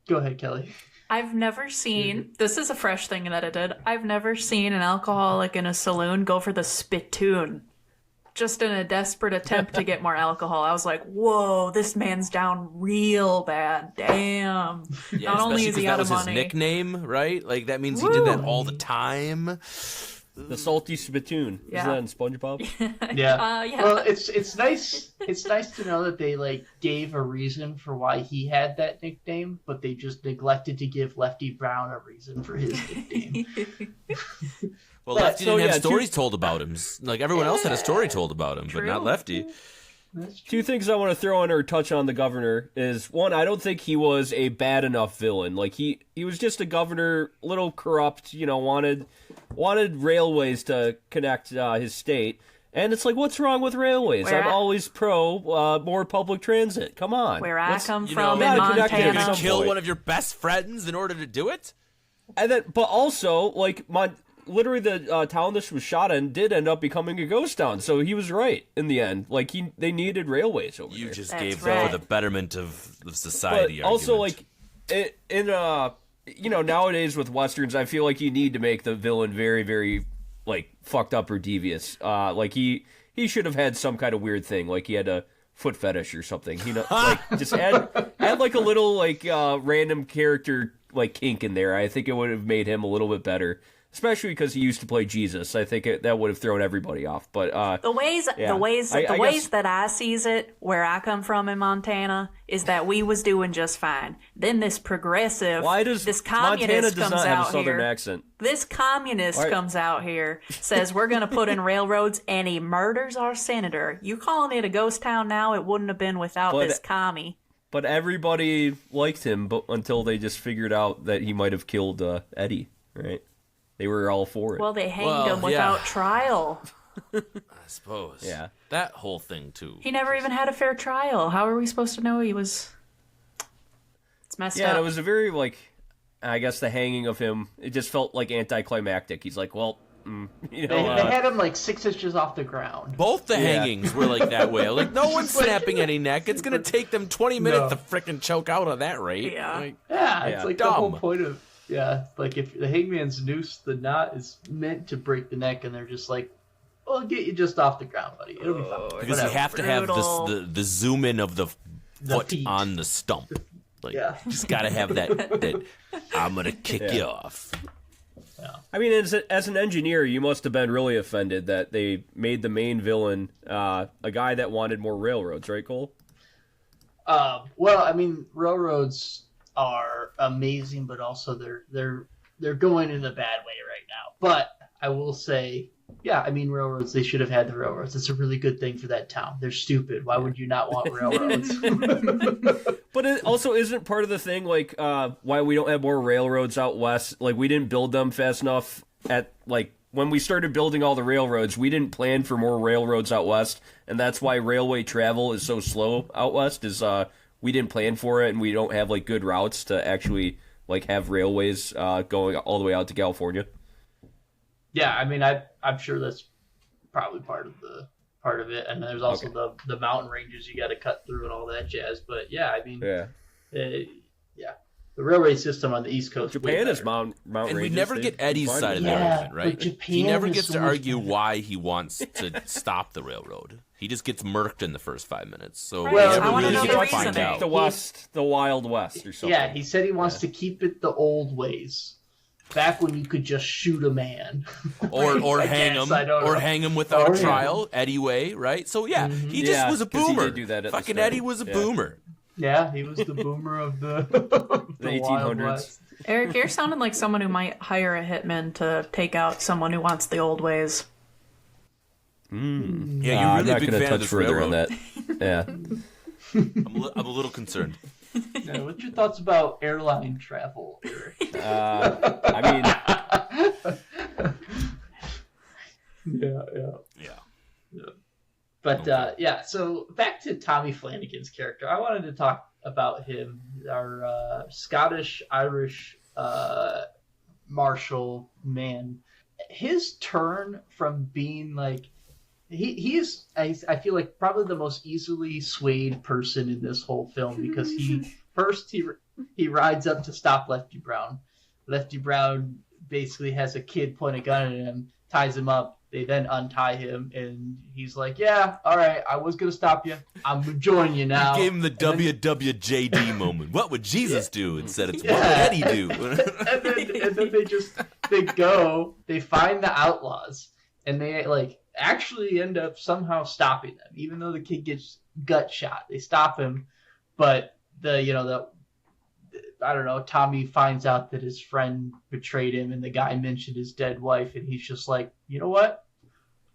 S1: Go ahead, Kelly.
S3: I've never seen, this is a fresh thing that I did, I've never seen an alcoholic in a saloon go for the spittoon. Just in a desperate attempt to get more alcohol. I was like, whoa, this man's down real bad. Damn.
S2: Yeah,
S3: Not only is he out of
S2: that was
S3: money.
S2: his nickname, right? Like, that means he did that all the time.
S4: The salty spittoon.
S3: Yeah.
S4: Is that in SpongeBob?
S1: Yeah.
S3: Yeah.
S1: Well, it's nice. It's nice to know that they like gave a reason for why he had that nickname, but they just neglected to give Lefty Brown a reason for his nickname.
S2: Well,
S1: But-
S2: Lefty
S4: so,
S2: didn't have
S4: yeah,
S2: stories told about him. Like, everyone else had a story told about him, but not
S3: True.
S2: Lefty.
S1: That's true.
S4: Two things I want to throw in or touch on the governor is, one, I don't think he was a bad enough villain. Like, he was just a governor, little corrupt, wanted railways to connect his state. And it's like, what's wrong with railways?
S3: Where
S4: I'm
S3: I-
S4: always pro more public transit. Come on.
S3: Where I come
S2: You
S3: from
S2: know,
S3: in
S4: gotta connect it
S2: You're
S4: at
S2: going
S4: some
S2: to kill
S4: point.
S2: one of your best friends in order to do it?
S4: And then, but also, like, literally the town this was shot in did end up becoming a ghost town. So he was right in the end. Like, they needed railways over
S2: You
S4: there.
S2: just
S3: That's
S2: gave
S3: right.
S2: them for the betterment of society.
S4: But also,
S2: argument.
S4: like, nowadays with westerns, I feel like you need to make the villain very, very, like, fucked up or devious. Like, he should have had some kind of weird thing, like he had a foot fetish or something. Like, just add like a little, like, random character, like, kink in there. I think it would have made him a little bit better. Especially because he used to play Jesus. I think that would have thrown everybody off. But
S3: The ways that I sees it, where I come from in Montana, is that we was doing just fine. Then this progressive,
S4: why does
S3: this
S4: Montana
S3: communist
S4: does
S3: comes
S4: not have
S3: out
S4: a southern
S3: here.
S4: accent?
S3: This communist
S4: Why-
S3: comes out here, says we're going to put in railroads, and he murders our senator. You calling it a ghost town now? It wouldn't have been without
S4: But-
S3: this commie.
S4: But everybody liked him, until they just figured out that he might have killed Eddie. Right? They were all for it.
S3: Well, they hanged
S2: Well,
S3: him without
S2: yeah.
S3: trial.
S2: I suppose.
S4: Yeah.
S2: That whole thing, too.
S3: He never even had a fair trial. How are we supposed to know he was... It's messed
S4: Yeah,
S3: up.
S4: and it was a very, like, I guess the hanging of him, it just felt like anticlimactic. He's like, well,
S1: They had him like 6 inches off the ground.
S2: Both the hangings were like that way. Like, no one's snapping any neck. It's going to take them 20 minutes to frickin' choke out at that rate.
S3: Yeah.
S2: Like,
S1: Yeah, it's
S4: Yeah.
S1: like the whole point of like if the hangman's noose, the knot is meant to break the neck, and they're just like, "We'll get you just off the ground, buddy. It'll be fine."
S2: because
S1: Whatever.
S2: you have to have
S3: Brutal.
S2: the zoom in of the foot
S1: feet.
S2: on the stump. Like,
S1: Yeah.
S2: just got to have that I'm going to kick you off.
S4: I mean, as an engineer, you must have been really offended that they made the main villain a guy that wanted more railroads, right, Cole?
S1: Well, I mean, railroads are amazing, but also they're going in a bad way right now. But I will say yeah, I mean, railroads, they should have had the railroads. It's a really good thing for that town. They're stupid. Why would you not want railroads?
S4: But it also isn't part of the thing, like, why we don't have more railroads out west. Like, we didn't build them fast enough when we started building all the railroads, we didn't plan for more railroads out west, and that's why railway travel is so slow out west, is we didn't plan for it, and we don't have, like, good routes to actually, like, have railways going all the way out to California.
S1: Yeah, I mean, I'm sure that's probably part of it, and there's also the mountain ranges you got to cut through and all that jazz. But yeah, I mean, the railway system on the East Coast.
S4: Japan is mountain ranges.
S2: And we never get Eddie's side of the argument, right? He never gets to argue why he wants to stop the railroad. He just gets murked in the first 5 minutes. So
S3: Right.
S2: we
S3: I
S2: never
S3: wanna
S2: really
S3: know
S2: get
S3: the
S2: to find
S3: reasoning.
S2: out.
S4: The Wild West or something.
S1: Yeah, he said he wants to keep it the old ways. Back when you could just shoot a man,
S2: or
S1: I
S2: hang
S1: guess,
S2: him,
S1: I don't
S2: or
S1: know.
S2: hang him without
S1: Or
S2: a
S1: him.
S2: trial, Eddie Way, right? So yeah, he just
S4: Yeah,
S2: was a
S4: 'cause he
S2: boomer.
S4: did do that at the
S2: Fucking
S4: start.
S2: Eddie was a boomer.
S1: Yeah, he was the boomer of the,
S4: The
S1: Wild
S4: 1800s.
S1: West.
S3: Eric, you're sounding like someone who might hire a hitman to take out someone who wants the old ways.
S2: Yeah, you're
S4: I'm
S2: really
S4: not
S2: a big
S4: going to
S2: fan of
S4: touch
S2: this
S4: further on
S2: railroad.
S4: that. Yeah.
S2: I'm a little concerned.
S1: Yeah, what's your thoughts about airline travel, Eric?
S4: I mean,
S1: Yeah.
S2: Yeah.
S1: But so back to Tommy Flanagan's character. I wanted to talk about him, our Scottish Irish marshal man. His turn from being like he is, I feel like, probably the most easily swayed person in this whole film, because he rides up to stop Lefty Brown. Lefty Brown basically has a kid point a gun at him, ties him up. They then untie him, and he's like, "Yeah, all right, I was gonna stop you. I'm gonna join you now."
S2: He gave him the WWJD moment. What would Jesus do? Instead, it's what would Eddie do?
S1: and then they find the outlaws, and they actually end up somehow stopping them, even though the kid gets gut shot. They stop him, but I don't know, Tommy finds out that his friend betrayed him, and the guy mentioned his dead wife, and he's just like, you know what?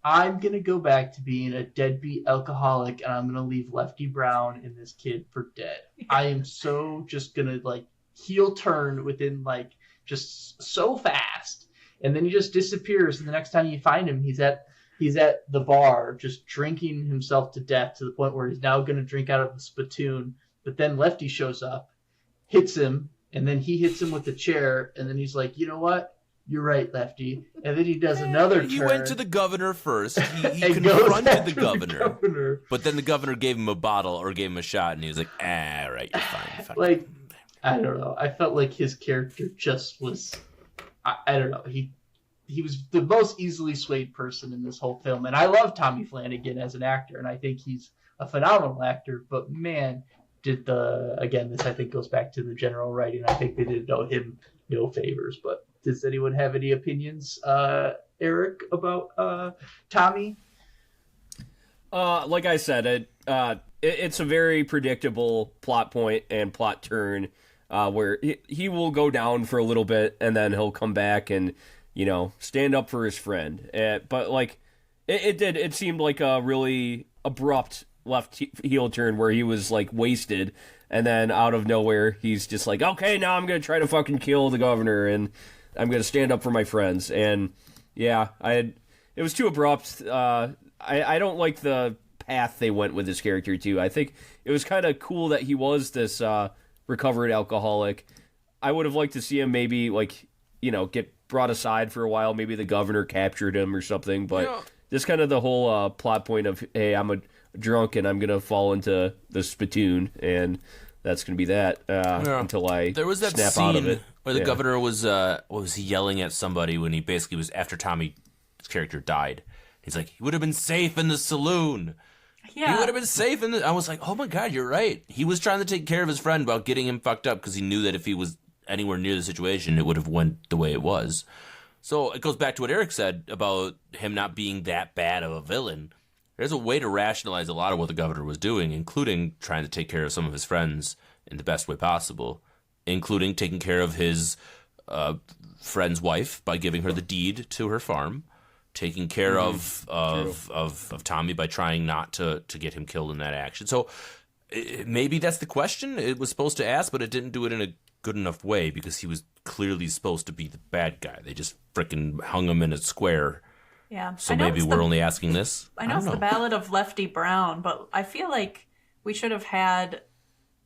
S1: I'm going to go back to being a deadbeat alcoholic, and I'm going to leave Lefty Brown and this kid for dead. I am so just going to, heel turn within, just so fast. And then he just disappears, and the next time you find him, he's at the bar just drinking himself to death, to the point where he's now going to drink out of the spittoon. But then Lefty shows up, hits him, and then he hits him with the chair, and then he's like, you know what? You're right, Lefty. And then he does another turn.
S2: He went to the governor first. He
S1: and goes
S2: confronted
S1: after
S2: the governor. But then the governor gave him a bottle or gave him a shot, and he was like, right, you're fine.
S1: I don't know. I felt like his character just was, I don't know. He was the most easily swayed person in this whole film. And I love Tommy Flanagan as an actor, and I think he's a phenomenal actor. But man, this I think goes back to the general writing. I think they did him no favors. But does anyone have any opinions, Eric, about Tommy?
S4: Like I said, it's a very predictable plot point and plot turn, where he will go down for a little bit and then he'll come back and, stand up for his friend. But it seemed like a really abrupt left heel turn where he was wasted, and then out of nowhere he's just like, okay, now I'm gonna try to fucking kill the governor and I'm gonna stand up for my friends. And yeah, it was too abrupt. I don't like the path they went with this character too. I think it was kind of cool that he was this recovered alcoholic. I would have liked to see him maybe get brought aside for a while. Maybe the governor captured him or something. But just kind of the whole plot point of, hey, I'm a drunk and I'm gonna fall into the spittoon, and that's gonna be that until I
S2: there was that
S4: snap
S2: scene
S4: out of it.
S2: where the governor was he yelling at somebody when he basically was after Tommy's character died. He's like, he would have been safe in the saloon.
S3: Yeah.
S2: He would have been safe in the. I was like, oh my god, you're right. He was trying to take care of his friend about getting him fucked up because he knew that if he was anywhere near the situation, it would have went the way it was. So it goes back to what Eric said about him not being that bad of a villain. There's a way to rationalize a lot of what the governor was doing, including trying to take care of some of his friends in the best way possible, including taking care of his friend's wife by giving her the deed to her farm, taking care of Tommy by trying not to get him killed in that action. So maybe that's the question it was supposed to ask, but it didn't do it in a good enough way because he was clearly supposed to be the bad guy. They just frickin' hung him in a square.
S3: Yeah.
S2: So maybe we're only asking this.
S3: I know it's the Ballad of Lefty Brown, but I feel like we should have had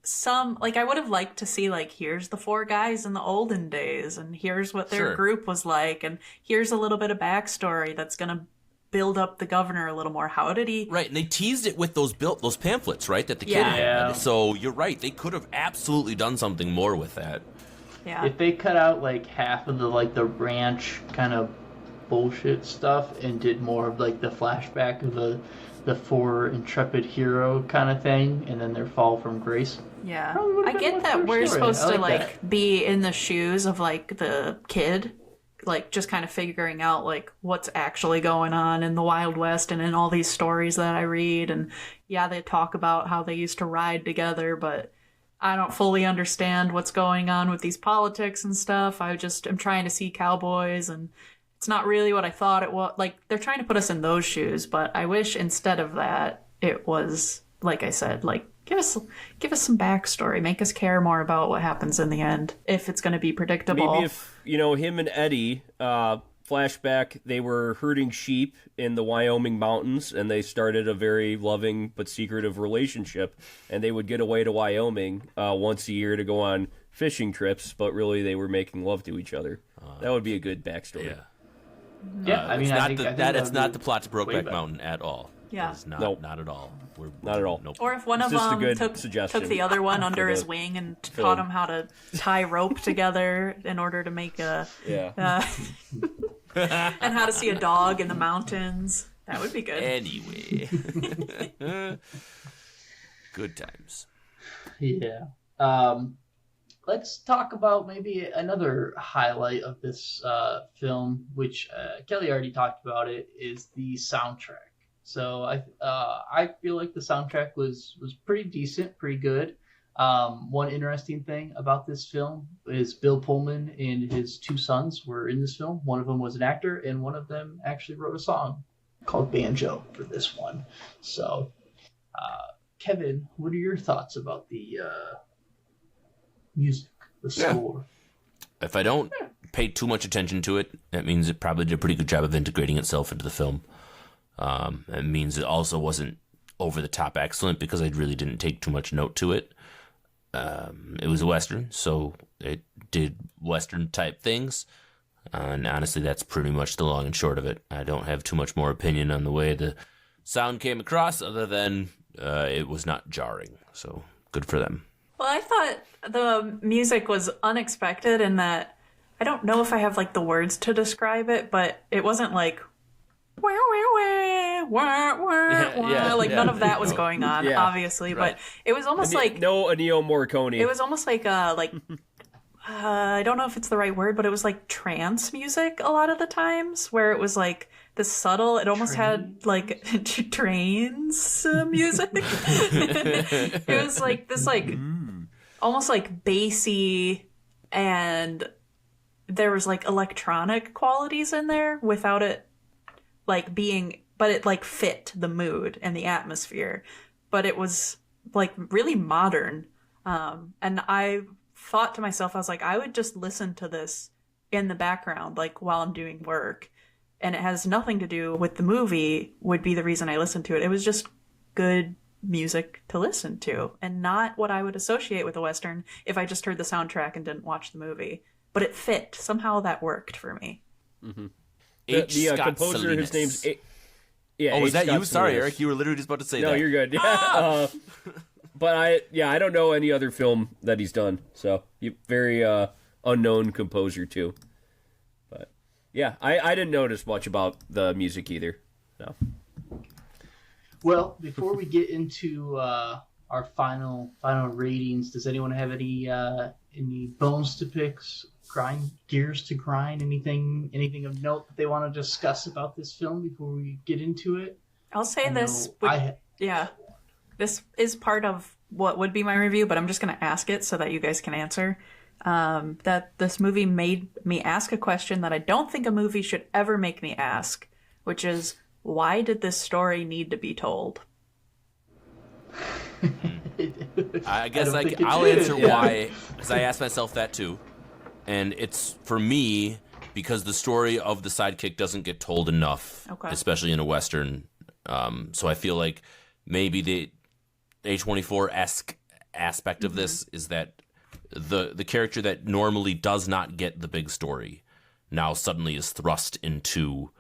S3: some, like, I would have liked to see, like, here's the four guys in the olden days, and here's what their group was like, and here's a little bit of backstory that's going to build up the governor a little more. How did he...
S2: Right, and they teased it with those pamphlets, right, that the kid had.
S1: Yeah.
S2: So you're right, they could have absolutely done something more with that.
S3: Yeah.
S1: If they cut out, like, half of the ranch kind of bullshit stuff and did more of, like, the flashback of the four intrepid hero kind of thing, and then their fall from grace.
S3: Yeah, I get that we're supposed to be in the shoes of like the kid, like just kind of figuring out like what's actually going on in the Wild West and in all these stories that I read. And yeah, they talk about how they used to ride together, but I don't fully understand what's going on with these politics and stuff. I just am trying to see cowboys, and it's not really what I thought it was. Like, they're trying to put us in those shoes, but I wish instead of that it was, like I said, like, give us some backstory, make us care more about what happens in the end, if it's going to be predictable.
S4: Maybe if, him and Eddie, flashback, they were herding sheep in the Wyoming mountains, and they started a very loving but secretive relationship, and they would get away to Wyoming once a year to go on fishing trips, but really they were making love to each other. That would be a good backstory.
S2: Yeah.
S1: Yeah, I mean,
S2: it's not the plot to Brokeback Mountain at all.
S3: Yeah.
S2: It's not at all.
S4: Not at all.
S2: Nope.
S3: Or if one of them took the other one under his wing and taught him how to tie rope together in order to make a...
S4: Yeah.
S3: And how to see a dog in the mountains. That would be good.
S2: Anyway. Good times.
S1: Yeah. Let's talk about maybe another highlight of this film, which Kelly already talked about it, is the soundtrack. So I feel like the soundtrack was pretty decent, pretty good. One interesting thing about this film is Bill Pullman and his two sons were in this film. One of them was an actor, and one of them actually wrote a song called Banjo for this one. So, Kevin, what are your thoughts about the music, the score?
S2: If I don't pay too much attention to it, that means it probably did a pretty good job of integrating itself into the film. It means it also wasn't over the top excellent because I really didn't take too much note to it. It was a Western, so it did Western type things. And honestly, that's pretty much the long and short of it. I don't have too much more opinion on the way the sound came across other than it was not jarring. So good for them.
S3: Well, I thought the music was unexpected in that I don't know if I have like the words to describe it, but it wasn't like wah, wah, wah, wah, wah. Like none of that was going on, obviously. Right. But it was almost like
S4: no Ennio Morricone.
S3: It was almost like I don't know if it's the right word, but it was like trance music a lot of the times, where it was like this subtle. It almost had like trains music. It was like this almost like bassy, and there was like electronic qualities in there without it like being, but it like fit the mood and the atmosphere, but it was like really modern. And I thought to myself, I was like, I would just listen to this in the background, like while I'm doing work, and it has nothing to do with the movie would be the reason I listened to it. It was just good music to listen to, and not what I would associate with a Western if I just heard the soundtrack and didn't watch the movie. But it fit. Somehow that worked for me.
S4: Mm-hmm. The composer, his name's...
S2: was that
S4: Scott
S2: you? Sorry,
S4: Salinas.
S2: Eric. You were literally just about to say that.
S4: No, you're good. But I don't know any other film that he's done. So, very unknown composer, too. But, yeah, I didn't notice much about the music either. No.
S1: Well, before we get into our final ratings, does anyone have any bones to pick, gears to grind, anything of note that they want to discuss about this film before we get into it?
S3: I'll say this. This is part of what would be my review, but I'm just going to ask it so that you guys can answer. That this movie made me ask a question that I don't think a movie should ever make me ask, which is, why did this story need to be told?
S2: I guess
S1: don't think
S2: I'll
S1: it
S2: answer
S1: did.
S2: why, because I asked myself that too. And it's, for me, because the story of the sidekick doesn't get told enough,
S3: Okay.
S2: especially in a Western. So I feel like maybe the A24-esque aspect of this is that the character that normally does not get the big story now suddenly is thrust into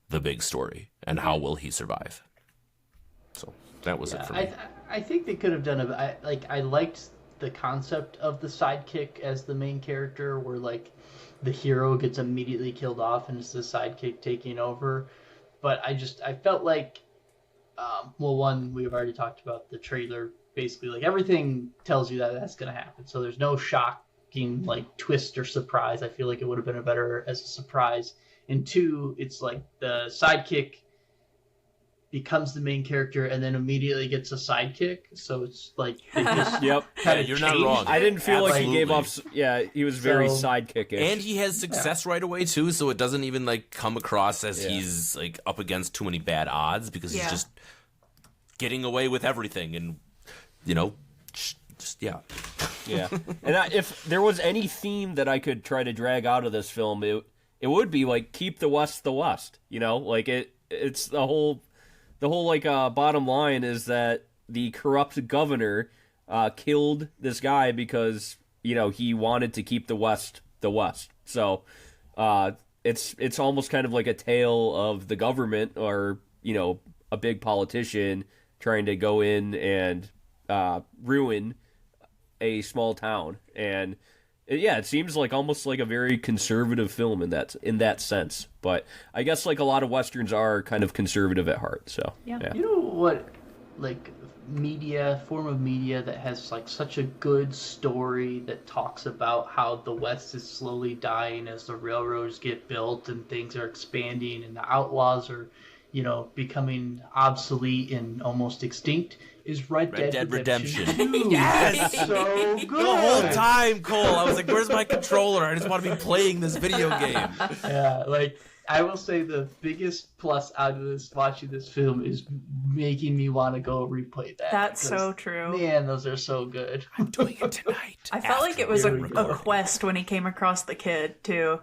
S2: the big story, and how will he survive? So that was it for me.
S1: I think they could have done I liked the concept of the sidekick as the main character, where like the hero gets immediately killed off and it's the sidekick taking over. But I felt like, one, we've already talked about the trailer. Basically, like everything tells you that that's going to happen. So there's no shocking like twist or surprise. I feel like it would have been better as a surprise. And two, it's like the sidekick becomes the main character and then immediately gets a sidekick. So it's like they just
S4: Yep.
S1: kind of
S2: you're not wrong.
S4: I didn't feel like he gave
S2: Absolutely.
S4: off. Yeah, he was very
S1: So-
S4: sidekickish.
S2: And he has success right away too, so it doesn't even like come across as he's like up against too many bad odds, because he's just getting away with everything, and just.
S4: Yeah, and if there was any theme that I could try to drag out of this film, it would be like keep the West the West. Like it's the whole like bottom line is that the corrupt governor killed this guy because he wanted to keep the West the West. So it's almost kind of like a tale of the government or a big politician trying to go in and ruin a small town. And it seems like almost like a very conservative film in that sense. But I guess like a lot of Westerns are kind of conservative at heart. So
S3: Yeah.
S1: You know what, like form of media that has like such a good story that talks about how the West is slowly dying as the railroads get built and things are expanding and the outlaws are, becoming obsolete and almost extinct, is Red Dead Redemption. 2.
S2: Yes!
S1: It's so good.
S2: The whole time, Cole, I was like, where's my controller? I just want to be playing this video game.
S1: Yeah, like I will say the biggest plus out of watching this film is making me want to go replay that.
S3: That's
S1: because,
S3: so true.
S1: Man, those are so good.
S2: I'm doing it tonight.
S3: I felt like it was a
S2: recording.
S3: quest when he came across the kid, too.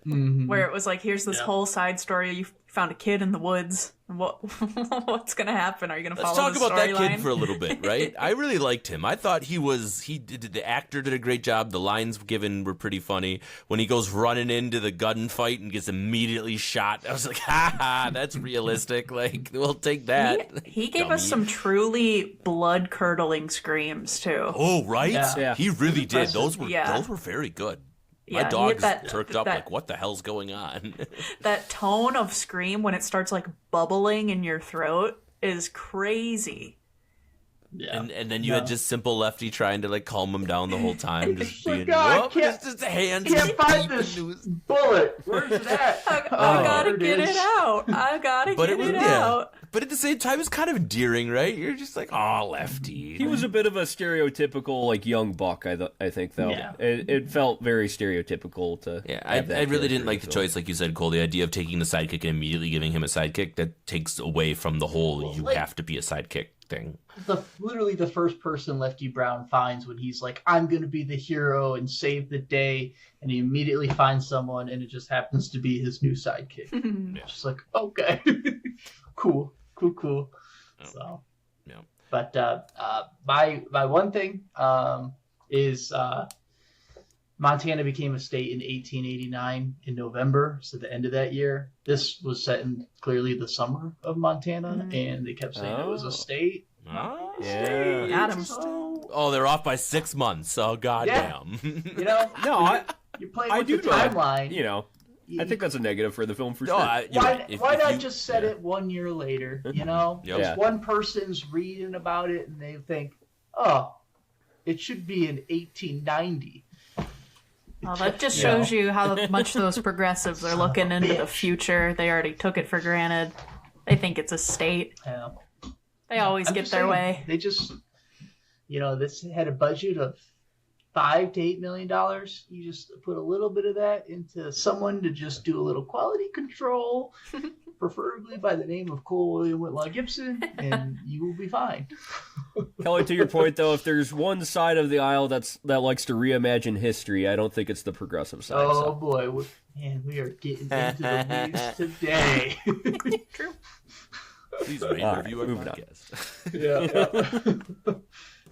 S1: Mm-hmm.
S3: Where it was like, here's this whole side story. You found a kid in the woods. What's going to happen? Are you going to
S2: Let's
S3: follow
S2: talk
S3: the
S2: about that
S3: storyline?
S2: kid for a little bit, right? I really liked him. I thought the actor did a great job. The lines given were pretty funny. When he goes running into the gunfight and gets immediately shot, I was like, ha, that's realistic. Like, we'll take that.
S3: He gave us some truly blood-curdling screams, too.
S2: Oh, right?
S1: Yeah.
S2: He really did. Those were
S3: Yeah.
S2: very good.
S3: Yeah,
S2: My
S3: he
S2: dog's
S3: had that-
S2: perked up
S3: that-
S2: like, what the hell's going on?
S3: That tone of scream when it starts, like, bubbling in your throat is crazy.
S1: Yeah.
S2: And then you had just simple Lefty trying to like calm him down the whole time, just
S1: Oh my
S2: being,
S1: God,
S2: "Whoop,
S1: can't-
S2: it's just a hand.
S1: Can't find
S2: deep
S1: this
S2: into his-"
S1: bullet. Where's that?
S3: I
S1: Oh,
S3: gotta
S1: there
S3: get
S1: is.
S3: it out. I gotta
S2: But
S3: get
S2: it was
S3: it out.
S2: But at the same time, it's kind of endearing, right? You're just like, oh, Lefty.
S4: he was a bit of a stereotypical like young buck. I think though.
S1: Yeah.
S4: It felt very stereotypical to.
S2: Yeah,
S4: have that
S2: I really didn't
S4: character
S2: like
S4: in
S2: the
S4: film.
S2: choice, like you said, Cole. The idea of taking the sidekick and immediately giving him a sidekick, that takes away from the whole "you
S1: like-
S2: have to be a sidekick" thing.
S1: Literally the first person Lefty Brown finds when he's like, I'm going to be the hero and save the day. And he immediately finds someone and it just happens to be his new sidekick. Just like, okay, cool. So,
S2: Yeah.
S1: but my one thing is Montana became a state in 1889 in November, so the end of that year. This was set in clearly the summer of Montana, and they kept saying it was a state.
S2: Oh,
S4: Yeah.
S3: Got him.
S2: oh, they're off by 6 months. Oh, goddamn.
S1: You know,
S4: No,
S1: you're playing
S4: I
S1: with
S4: do
S1: the
S4: know.
S1: timeline.
S4: I think that's a negative for the film for
S2: No,
S4: sure.
S2: you're right.
S1: Why
S2: If
S1: not
S2: you-
S1: just set it 1 year later? You know,
S2: Yep.
S1: Just
S4: Yeah.
S1: one person's reading about it and they think, oh, it should be in 1890.
S3: Well, that just shows you how much those progressives are looking into the
S1: bitch.
S3: future. They already took it for granted. They think it's a state.
S1: Yeah.
S3: They always
S1: I'm
S3: get
S1: just
S3: their
S1: saying,
S3: way.
S1: They just, this had a budget of $5 to $8 million. You just put a little bit of that into someone to just do a little quality control, preferably by the name of Cole William Whitlaw Gibson, and you will be fine.
S4: Kelly, to your point though, if there's one side of the aisle that likes to reimagine history, I don't think it's the progressive side.
S1: Oh boy, we are getting into the weeds today.
S3: True.
S2: Please rate and review our podcast.
S1: Yeah.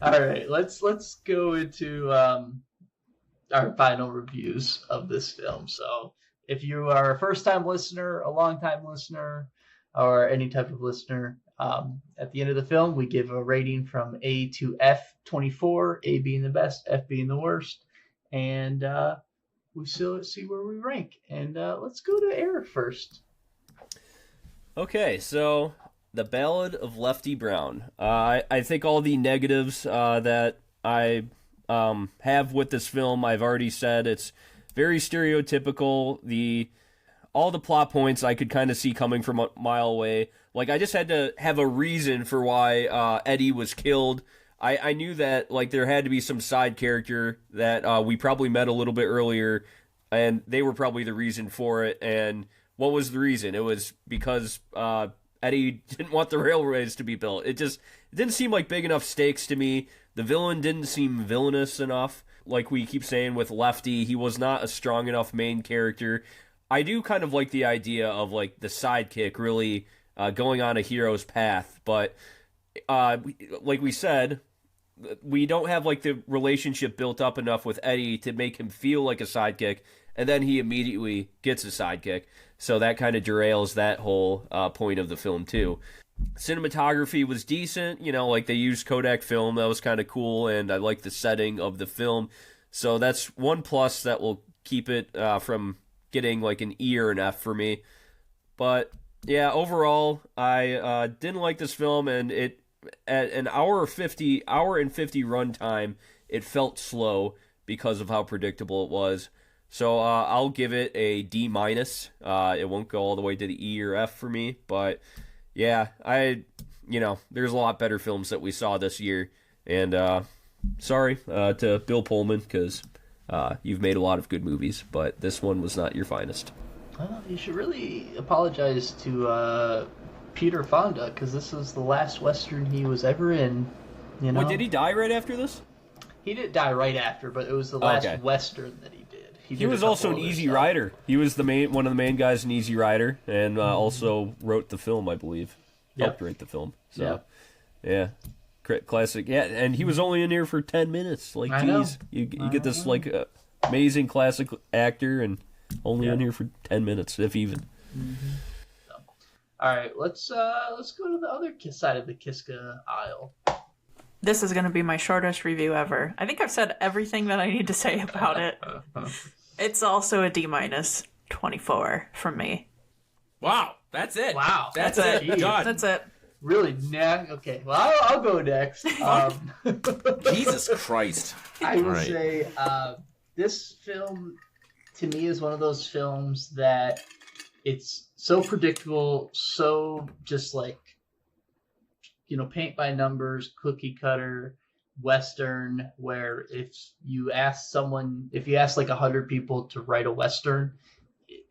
S1: All right, let's go into our final reviews of this film. So, if you are a first-time listener, a long-time listener, or any type of listener, at the end of the film, we give a rating from A to F 24, A being the best, F being the worst, and we still see where we rank. And let's go to Eric first.
S4: Okay, so The Ballad of Lefty Brown. I think all the negatives that I have with this film, I've already said. It's very stereotypical. All the plot points I could kind of see coming from a mile away. Like, I just had to have a reason for why Eddie was killed. I knew that, like, there had to be some side character that we probably met a little bit earlier, and they were probably the reason for it. And what was the reason? It was because Eddie didn't want the railways to be built. It didn't seem like big enough stakes to me. The villain didn't seem villainous enough. Like we keep saying with Lefty, he was not a strong enough main character. I do kind of like the idea of, like, the sidekick really going on a hero's path, but like we said, we don't have, like, the relationship built up enough with Eddie to make him feel like a sidekick, and then he immediately gets a sidekick. So that kind of derails that whole point of the film, too. Cinematography was decent, like they used Kodak film. That was kind of cool, and I like the setting of the film. So that's one plus that will keep it from getting like an E or an F for me. But yeah, overall, I didn't like this film, and it at an hour and 50 runtime, it felt slow because of how predictable it was. So I'll give it a D minus. It won't go all the way to the E or F for me, but yeah, there's a lot better films that we saw this year, and sorry to Bill Pullman, because you've made a lot of good movies, but this one was not your finest.
S1: Well, you should really apologize to Peter Fonda, because this was the last Western he was ever in.
S4: Wait, did he die right after this?
S1: He didn't die right after, but it was the last Western that he did.
S4: He was also an Easy Rider. He was one of the main guys in Easy Rider, and also wrote the film, I believe. Helped write the film. So, yeah. Classic. Yeah, and he was only in here for 10 minutes. Like, geez, you get this, like, amazing classic actor, and only in here for 10 minutes, if even.
S1: Mm-hmm. So, all right, let's go to the other side of the Kiska aisle.
S3: This is going to be my shortest review ever. I think I've said everything that I need to say about it. It's also a D minus 24 from me.
S2: Wow, that's it.
S1: Wow,
S3: that's it.
S2: God.
S3: That's it.
S1: Really? Okay. Well, I'll go next.
S2: Jesus Christ.
S1: I will say this film, to me, is one of those films that it's so predictable, so just like, paint by numbers, cookie cutter, Western, where if you ask like 100 people to write a Western,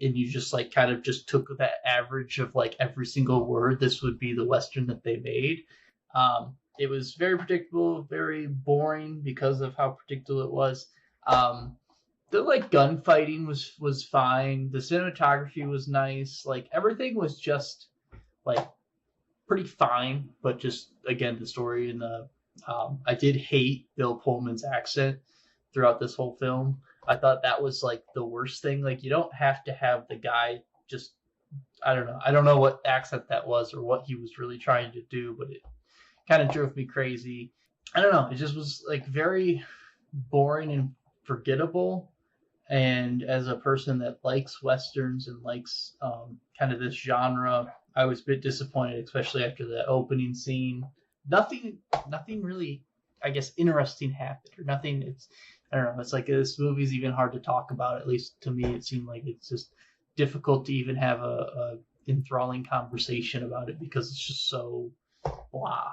S1: and you just like kind of just took that average of like every single word, this would be the Western that they made. It was very predictable, very boring because of how predictable it was. The like gunfighting was fine. The cinematography was nice. Like everything was just like pretty fine, but just again the story and the I did hate Bill Pullman's accent throughout this whole film. I thought that was like the worst thing. Like you don't have to have the guy just, I don't know what accent that was or what he was really trying to do, but it kind of drove me crazy. I don't know. It just was like very boring and forgettable. And as a person that likes Westerns and likes kind of this genre, I was a bit disappointed, especially after the opening scene. Nothing really, I guess, interesting happened, or nothing. I don't know. It's like this movie's even hard to talk about. At least to me, it seemed like it's just difficult to even have a enthralling conversation about it because it's just so blah.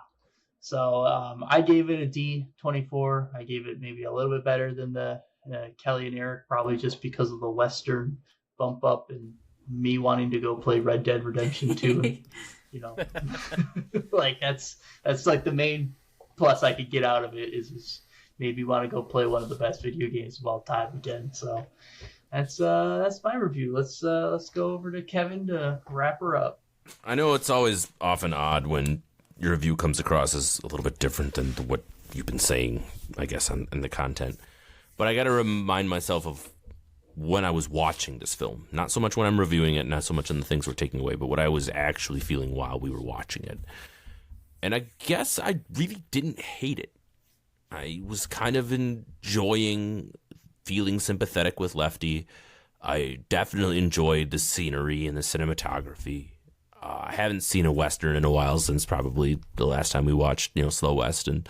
S1: So I gave it a D24. I gave it maybe a little bit better than the Kelly and Eric, probably just because of the Western bump up and me wanting to go play Red Dead Redemption 2. And, you know, like that's like the main plus I could get out of it is maybe want to go play one of the best video games of all time again. So that's my review. Let's go over to Kevin to wrap her up.
S2: I know it's always often odd when your review comes across as a little bit different than what you've been saying, I guess, in the content. But I got to remind myself of when I was watching this film. Not so much when I'm reviewing it, not so much in the things we're taking away, but what I was actually feeling while we were watching it. And I guess I really didn't hate it. I was kind of enjoying feeling sympathetic with Lefty. I definitely enjoyed the scenery and the cinematography. I haven't seen a Western in a while, since probably the last time we watched, Slow West, and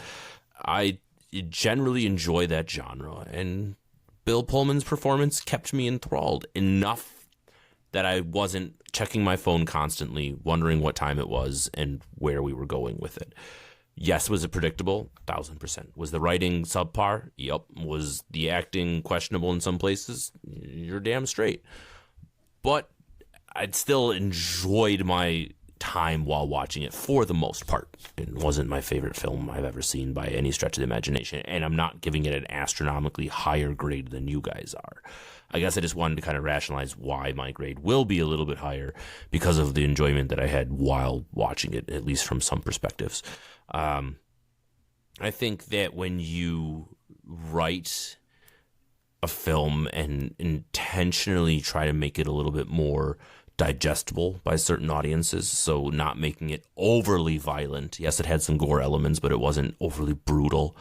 S2: I generally enjoy that genre. And Bill Pullman's performance kept me enthralled enough that I wasn't checking my phone constantly, wondering what time it was and where we were going with it. Yes, was it predictable? 1,000%. Was the writing subpar? Yep. Was the acting questionable in some places? You're damn straight. But I'd still enjoyed my time while watching it for the most part. It wasn't my favorite film I've ever seen by any stretch of the imagination, and I'm not giving it an astronomically higher grade than you guys are. I guess I just wanted to kind of rationalize why my grade will be a little bit higher because of the enjoyment that I had while watching it, at least from some perspectives. I think that when you write a film and intentionally try to make it a little bit more digestible by certain audiences, so not making it overly violent. Yes, it had some gore elements, but it wasn't overly brutal.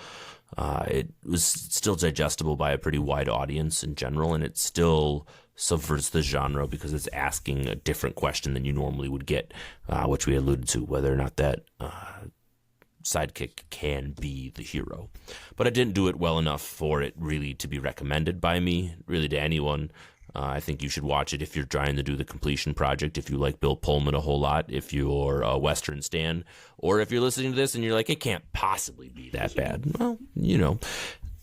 S2: It was still digestible by a pretty wide audience in general, and it still subverts the genre because it's asking a different question than you normally would get, which we alluded to, whether or not that sidekick can be the hero. But I didn't do it well enough for it really to be recommended by me, really to anyone. I think you should watch it if you're trying to do the completion project, if you like Bill Pullman a whole lot, if you're a Western stan, or if you're listening to this and you're like, it can't possibly be that bad. Well,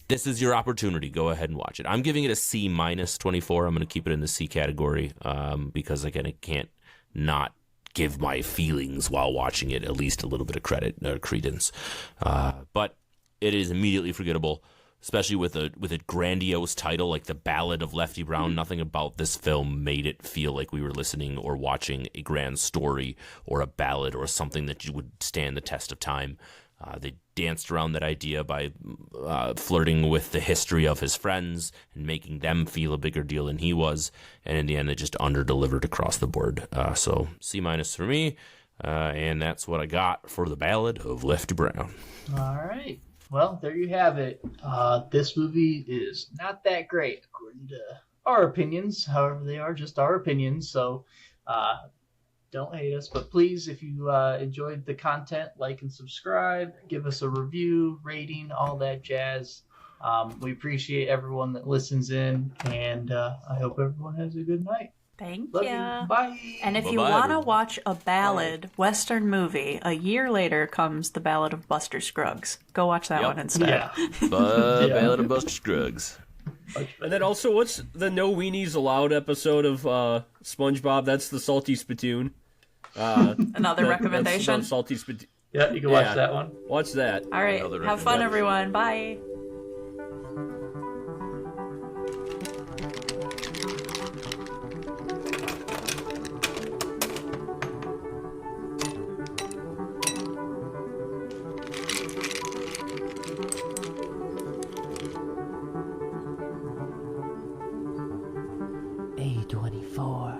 S2: this is your opportunity. Go ahead and watch it. I'm giving it a C minus 24. I'm going to keep it in the C category because, again, I can't not give my feelings while watching it at least a little bit of credence. But it is immediately forgettable, especially with a grandiose title like The Ballad of Lefty Brown. Nothing about this film made it feel like we were listening or watching a grand story or a ballad or something that you would stand the test of time. They danced around that idea by flirting with the history of his friends and making them feel a bigger deal than he was. And in the end, they just under-delivered across the board. So C minus for me. And that's what I got for The Ballad of Lefty Brown.
S1: All right. Well, there you have it. This movie is not that great, according to our opinions. However, they are just our opinions, so don't hate us. But please, if you enjoyed the content, like and subscribe. Give us a review, rating, all that jazz. We appreciate everyone that listens in, and I hope everyone has a good night.
S3: Thank
S1: Love
S3: you.
S1: you. Bye.
S3: And if
S2: Bye-bye,
S3: you want to
S2: everyone.
S3: watch a ballad Western movie, a year later comes The Ballad of Buster Scruggs. Go watch that one instead.
S1: Yeah.
S2: Ballad of Buster Scruggs.
S4: And then also, what's the No Weenies Allowed episode of SpongeBob? That's the Salty Spittoon.
S3: Another
S4: That's
S3: recommendation.
S4: about Salty Spittoon.
S1: Yeah, you can watch that one.
S4: Watch that.
S3: All right.
S2: Another
S3: Have fun,
S2: recommendation.
S3: everyone. Bye.
S5: A24